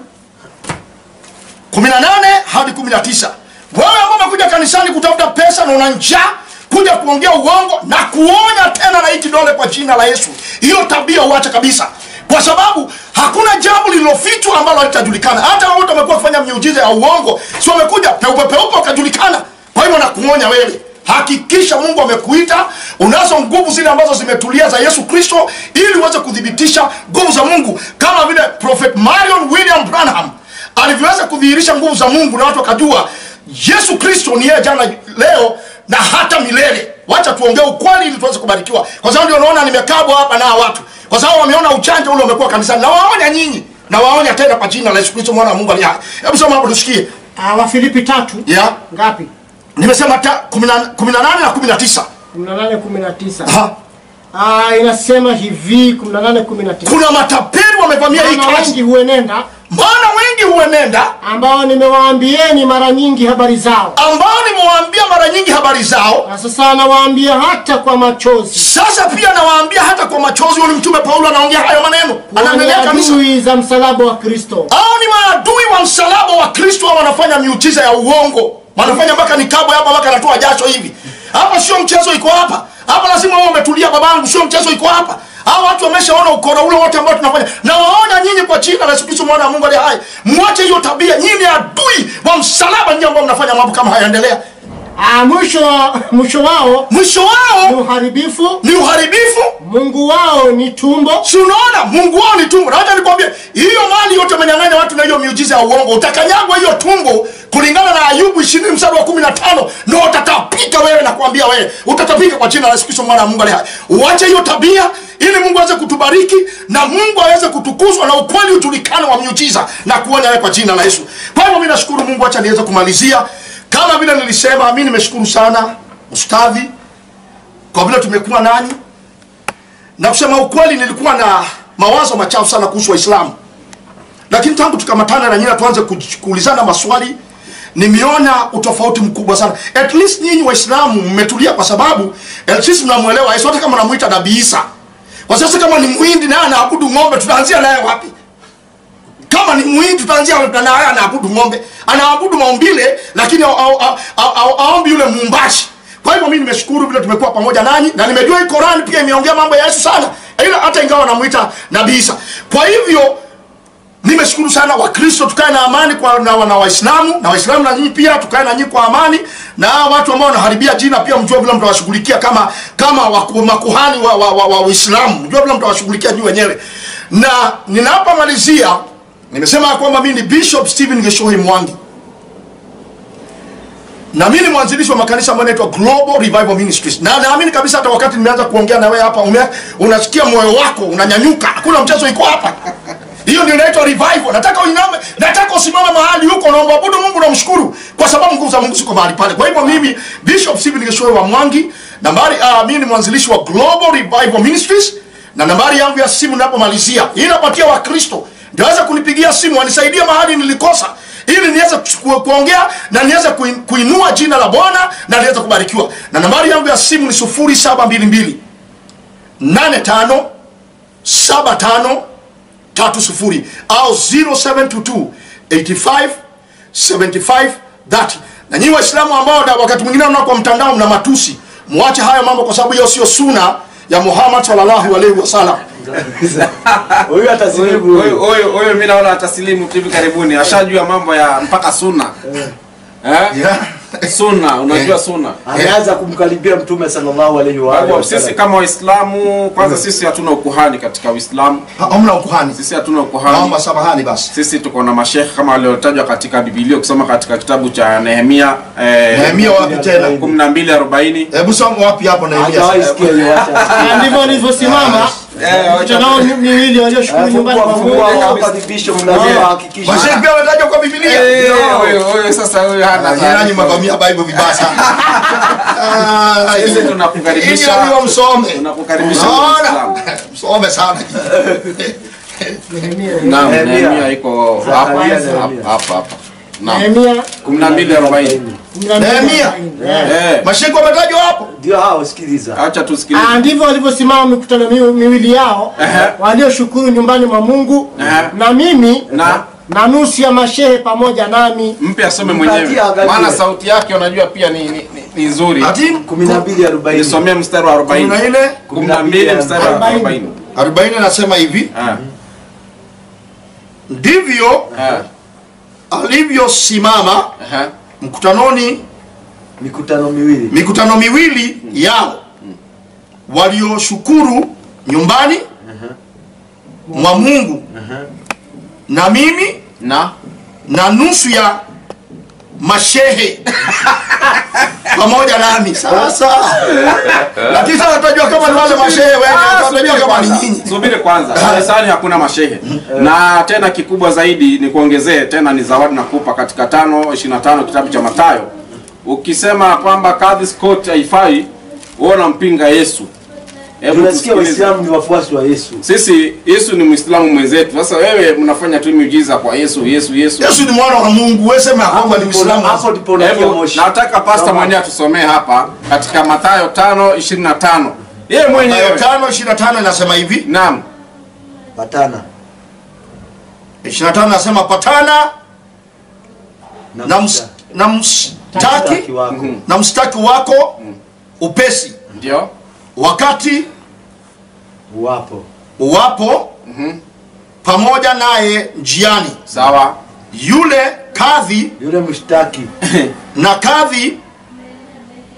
hadi 19. Wewe ambao umekuja kanisani kutafuta pesa na una njaa, kuja kuongea uongo na kuonya tena na hii kidole kwa jina la Yesu, hiyo tabia uache kabisa. Kwa sababu hakuna jambo lililofichwa ambalo halitajulikana. Hata wao wamekuwa kufanya miujiza ya uongo, sio wamekuja na upepeupe ukajulikana. Kwa hivyo nakuonya wewe, hakikisha Mungu amekuita, unazo nguvu zile ambazo zimetulia za Yesu Kristo, ili uweze kudhibitisha nguvu za Mungu, kama vile Prophet Marion William Branham alivyoweza kudhihirisha nguvu za Mungu na watu wakajua Yesu Kristo ni yeye jana, leo na hata milele. Wacha tuongee ukweli ili tuweze kubarikiwa. Kwa sababu ndio unaona nimekabwa hapa na watu, kwa sababu wameona uchanja ule umekuwa kanisani. Na waonya nyinyi, na waonya tena kwa jina la Yesu Kristo mwana wa Mungu aliye hai. Hebu soma hapo tusikie. Wafilipi 3. Ngapi? Nimesema 18 na 19. 18 19. Inasema hivi 18:19. Kuna matapeli wamevamia hii kazi. Wengi huenenda. Maana wengi huenenda ambao nimewaambieni mara nyingi habari zao. Na sasa nawaambia hata kwa machozi. Sasa pia nawaambia hata kwa machozi. Ni Mtume Paulo anaongea hayo maneno. Anaendelea kanisa. Maadui za msalaba wa Kristo. Hao ni maadui wa msalaba wa Kristo, wanafanya miujiza ya uongo. Wanafanya mpaka nikabo hapa, mpaka anatoa jasho hivi. Hapa sio mchezo iko hapa. Hapa lazima wao umetulia babangu, sio mchezo iko hapa. Hao watu wameshaona ukora ule wote ambao tunafanya. Na waona nyinyi kwa jina la Yesu Kristo mwana wa Mungu aliye hai. Muache hiyo tabia. Nyinyi adui wa msalaba nyinyi ambao mnafanya mambo kama haya. Endelea. Mwisho wao ni uharibifu. Mungu wao ni tumbo. Si unaona? Mungu wao ni tumbo. Na hata nikwambie, hiyo mali yote umenyang'anya watu na hiyo miujiza ya uongo, utakanyagwa hiyo tumbo kulingana na Ayubu 20:15. Ndio utatapika wewe, na kuambia wewe utatapika kwa jina la Yesu Kristo mwana wa Mungu aliye hai. Uache hiyo tabia ili Mungu aweze kutubariki na Mungu aweze kutukuzwa na ukweli ujulikane wa miujiza na kuonya wewe kwa jina la Yesu. Kwa hivyo mimi nashukuru Mungu. Acha niweze kumalizia kama vile nilisema. Mimi nimeshukuru sana ustadhi kwa vile tumekuwa nani, na kusema ukweli nilikuwa na mawazo machafu sana kuhusu Waislamu, lakini tangu tukamatana na nyinyi tuanze kuulizana maswali, nimeona utofauti mkubwa sana. At least nyinyi Waislamu mmetulia, kwa sababu at least mnamuelewa Yesu. Hata kama namuita Nabii Isa, kwa sasa kama ni Muhindi na anaabudu ng'ombe, tutaanzia naye wapi? Kama ni Muhindi tutaanzia na naye anaabudu ng'ombe, anaabudu maumbile, lakini aombi yule muumbaji. Kwa hivyo mimi nimeshukuru vile tumekuwa pamoja nanyi, na nimejua hii Qur'an pia imeongea mambo ya Yesu sana, ila hata ingawa namuita Nabii Isa. Kwa hivyo nimeshukuru sana. Wakristo tukae na amani na Waislamu, na Waislamu na nyinyi pia tukae na nyinyi kwa amani, na watu ambao wanaharibia jina pia mjue vile mtawashughulikia kama makuhani wa Uislamu, mjue vile mtawashughulikia nyinyi wenyewe. Na ninapomalizia nimesema kwamba mimi ni Bishop Stephen Geshohi Mwangi, na mimi ni mwanzilishi wa makanisa ambayo yanaitwa Global Revival Ministries. Na naamini kabisa hata wakati nimeanza kuongea na wewe hapa, unasikia moyo wako unanyanyuka. Hakuna mchezo iko hapa. Hiyo ndio inaitwa revival. Nataka uiname, nataka usimame mahali huko na umwabudu Mungu na umshukuru, kwa sababu nguvu za Mungu ziko mahali pale. Kwa hivyo mimi Bishop Stephen Geshohi wa Mwangi, mimi ni mwanzilishi wa Global Revival Ministries, na nambari yangu ya simu ninapomalizia inapatia Wakristo ndio waweza kunipigia simu wanisaidie mahali nilikosa, ili niweze kuongea na niweze kuinua jina la Bwana na niweze kubarikiwa. Na nambari yangu ya simu ni 0722 85 75 30 au 0722 85 75 30. Na nyinyi Waislamu ambao wakati mwingine mnao kwa mtandao mna matusi, muache haya mambo, kwa sababu hiyo sio sunna ya Muhammad sallallahu alaihi wasallam. Huyu atasilimu. Huyo mimi naona atasilimu hivi karibuni. Ashajua mambo ya mpaka sunna. Sunna, unajua sunna. Ameanza kumkaribia Mtume sallallahu alaihi wa sallam. Sisi kama Waislamu, kwanza sisi hatuna ukuhani katika Uislamu. Hamna ukuhani. Sisi hatuna ukuhani. Naomba samahani basi. Sisi tuko na masheikh kama waliotajwa katika Biblia, ukisoma katika kitabu cha Nehemia. Nehemia wapi tena? 12:40. Hebu soma wapi hapo Nehemia? Hajaisikia hiyo acha. Ndivyo nilivyosimama. Mtanao miwili walioshukuru nyumbani kwa Mungu. Hapa ni Bishop lazima hakikisha. Masheikh pia wametajwa kwa Biblia. Huyo sasa huyo hana nani mavamia Bible vibasa. Sisi tunakukaribisha. Ili msome. Tunakukaribisha. Msome sana. Nehemia iko hapa. Nehemia 12:40. Nehemia. Masheikh wametajwa hapo. Ndio hao, sikiliza. Acha tusikilize. Ndivyo walivyosimama mikutano miwili yao walioshukuru nyumbani mwa Mungu, na mimi na nusu ya mashehe pamoja nami. Mpe asome mwenyewe, maana sauti yake unajua pia ni nzuri. 12:40. Nisomee mstari wa 40. 12 mstari wa 40. 40 anasema hivi. Ndivyo alivyosimama mkutanoni, mikutano miwili yao walioshukuru nyumbani mwa Mungu, na mimi na nusu ya mashehe pamoja nami. Sasa lakini sasa tutajua kama ni wale mashehe wewe, tutajua kama ni nyinyi. Subiri kwanza. Kanisani hakuna mashehe. Na tena kikubwa zaidi ni kuongezee tena, ni zawadi nakupa katika 5:25 kitabu cha Mathayo. Ukisema kwamba Kadhi Scott haifai, wewe unampinga Yesu. Tunasikia Waislamu ni wafuasi wa Yesu. Sisi Yesu ni Muislamu mwenzetu. Sasa wewe mnafanya tu miujiza kwa Yesu. Yesu ni mwana wa Mungu. Wewe sema kwamba ni Muislamu. Hapo ndipo unakia moshi. Nataka pastor mwenyewe atusomee hapa katika Mathayo 5:25. Yeye mwenyewe 5:25 inasema hivi. Naam. Patana. 25 nasema patana na mstaki wako upesi. Ndio. Wakati uwapo pamoja naye njiani. Sawa. Yule mshtaki na kadhi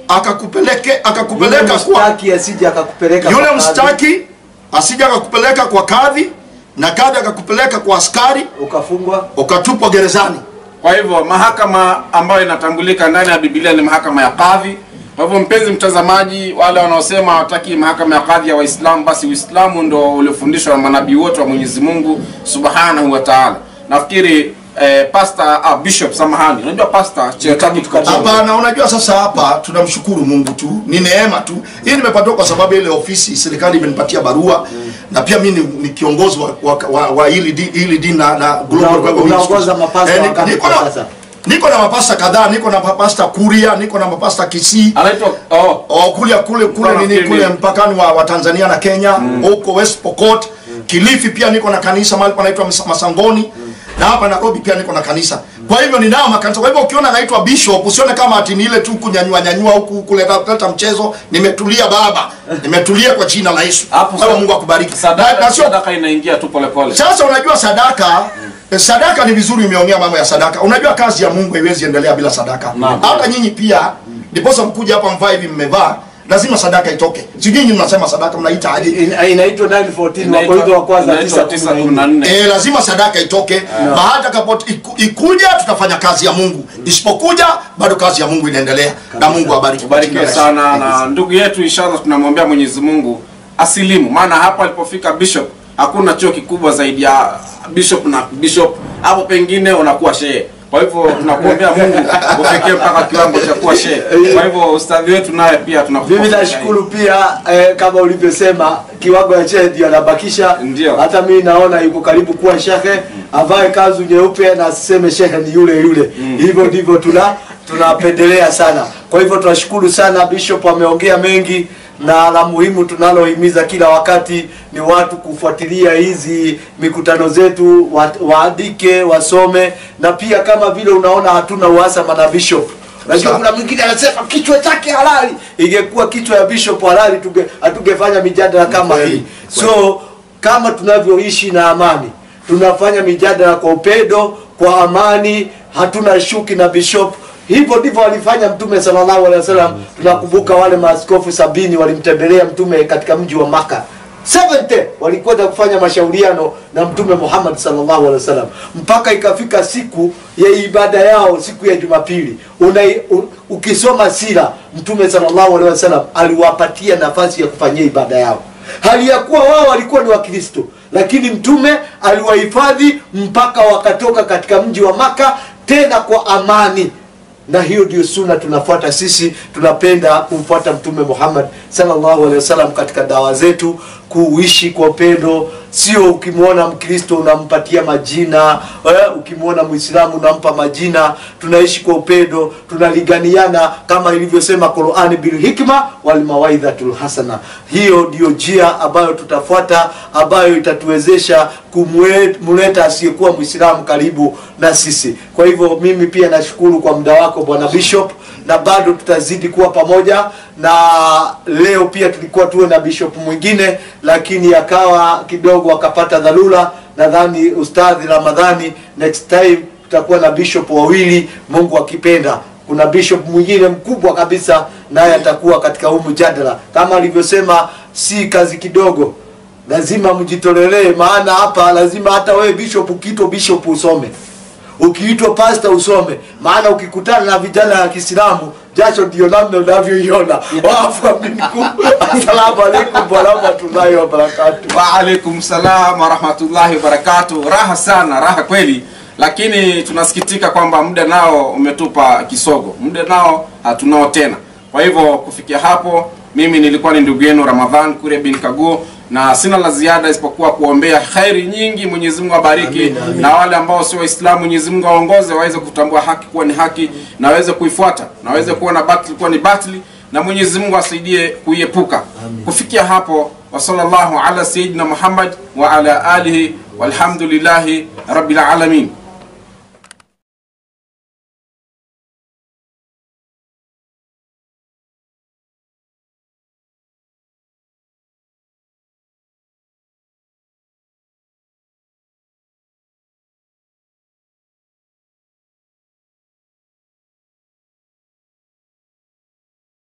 akakupeleka mshtaki asije akakupeleka yule mshtaki asije akakupeleka kwa kadhi na kadhi akakupeleka kwa askari ukafungwa ukatupwa gerezani. Kwa hivyo mahakama ambayo inatambulika ndani ya Biblia ni mahakama ya kadhi. Kwa hivyo mpenzi mtazamaji, wale wanaosema hawataki mahakama ya kadhi ya Waislamu, basi Uislamu ndio uliofundishwa na manabii wote wa Mwenyezi Mungu Subhanahu wa Ta'ala. Nafikiri pastor bishop samahani. Unajua pastor chetaki tukachana. Hapana, unajua sasa hapa tunamshukuru Mungu tu. Ni neema tu. Hii nimepata kwa sababu ile ofisi serikali imenipatia barua na pia mimi ni kiongozi wa hili dini na global unaongoza mapasta niko na mapasta kadhaa, niko na mapasta Kuria, niko na mapasta Kisii. Anaitwa kule mpakani wa Tanzania na Kenya, huko West Pokot, Kilifi pia niko na kanisa mahali panaitwa Masangoni. Na hapa Nairobi pia niko na kanisa. Kwa hivyo ninao makanisa. Kwa hivyo ukiona naitwa bishop usione kama ati ni ile tu kunyanyua huku kuleta mchezo. Nimetulia baba. Nimetulia kwa jina la Yesu. Kwa Mungu akubariki. Sadaka inaingia tu pole pole. Sasa unajua sadaka ni vizuri umeongea mambo ya sadaka. Unajua kazi ya Mungu haiwezi endelea bila sadaka. Hata nyinyi pia ndiposa mkuja hapa mvaa hivi mmevaa. Lazima sadaka itoke. Sijui nyinyi mnasema sadaka mnaita aje? Inaitwa 914 wa Korintho wa kwanza 9:14. Lazima sadaka itoke. Baada kapo ikuja tutafanya kazi ya Mungu. Isipokuja bado kazi ya Mungu inaendelea. Na Mungu abariki. Barikiwe sana na ndugu yetu, inshallah tunamwombea Mwenyezi Mungu asilimu. Maana hapa alipofika bishop hakuna chuo kikubwa zaidi ya bishop na bishop. Hapo pengine unakuwa shehe. Kwa hivyo tunakuombea Mungu ufikie mpaka kiwango cha kuwa shehe. Kwa hivyo ustadhi wetu naye pia tunakuomba. Mimi nashukuru pia kama ulivyosema kiwango cha shehe ndio anabakisha. Hata mimi naona yuko karibu kuwa shehe, avae kanzu nyeupe na asiseme shehe ni yule. Hivyo ndivyo tunapendelea sana. Kwa hivyo tunashukuru sana bishop ameongea mengi. Na la muhimu tunalohimiza kila wakati ni watu kufuatilia hizi mikutano zetu, waandike, wasome, na pia kama vile unaona hatuna uhasama na bishop. Unajua kuna mwingine anasema kichwa chake halali. Ingekuwa kichwa ya bishop halali hatungefanya mijadala kama hii. So kama tunavyoishi na amani, tunafanya mijadala kwa upendo, kwa amani, hatuna shuki na bishop. Hivyo ndivyo alifanya Mtume sallallahu alaihi wasallam. Tunakumbuka wale maaskofu 70 walimtembelea Mtume katika mji wa Maka. 70 walikwenda kufanya mashauriano na Mtume Muhammad sallallahu alaihi wasallam mpaka ikafika siku ya ibada yao, siku ya Jumapili. Ukisoma sira, Mtume sallallahu alaihi wasallam aliwapatia nafasi ya kufanyia ibada yao. Hali ya kuwa wao walikuwa ni Wakristo, lakini Mtume aliwahifadhi mpaka wakatoka katika mji wa Maka tena kwa amani. Na hiyo ndio sunna tunafuata sisi. Tunapenda kumfuata Mtume Muhammad sallallahu alaihi wasallam katika dawa zetu, kuishi kwa upendo. Sio ukimwona Mkristo unampatia majina, ukimwona Muislamu unampa majina. Tunaishi kwa upendo, tunaliganiana kama ilivyosema Qur'ani, bil hikma wal mawaidhatul hasana. Hiyo ndio njia ambayo tutafuata, ambayo itatuwezesha kumleta asiyekuwa Muislamu karibu na sisi. Kwa hivyo mimi pia nashukuru kwa muda wako Bwana Bishop, na bado tutazidi kuwa pamoja. Na leo pia tulikuwa tuwe na bishop mwingine, lakini akawa kidogo akapata dharura. Nadhani Ustadhi Ramadhani next time tutakuwa na bishop wawili, Mungu akipenda. Kuna bishop mwingine mkubwa kabisa naye atakuwa katika huu mjadala. Kama alivyosema, si kazi kidogo, lazima mjitolelee. Maana hapa lazima hata wewe bishop ukiitwa bishop usome, ukiitwa pastor usome. Maana ukikutana na vijana wa Kiislamu, jasho ndio namna unavyoiona. Asalamu alaykum wa rahmatullahi wa barakatuh. Wa alaykum salam wa rahmatullahi wa barakatuh. Raha sana, raha kweli. Lakini tunasikitika kwamba muda nao umetupa kisogo. Muda nao hatunao tena. Kwa hivyo kufikia hapo Mimi nilikuwa ni ndugu yenu Ramadhan Kuria bin Kaguo, na sina la ziada isipokuwa kuombea khairi nyingi. Mwenyezi Mungu abariki, na wale ambao sio Waislamu Mwenyezi Mungu aongoze waweze kutambua haki kuwa ni haki na waweze kuifuata, na waweze kuona batili kuwa ni batili, na Mwenyezi Mungu asaidie kuiepuka. Kufikia hapo, wa sallallahu ala sayyidina Muhammad wa ala alihi walhamdulillahi rabbil alamin.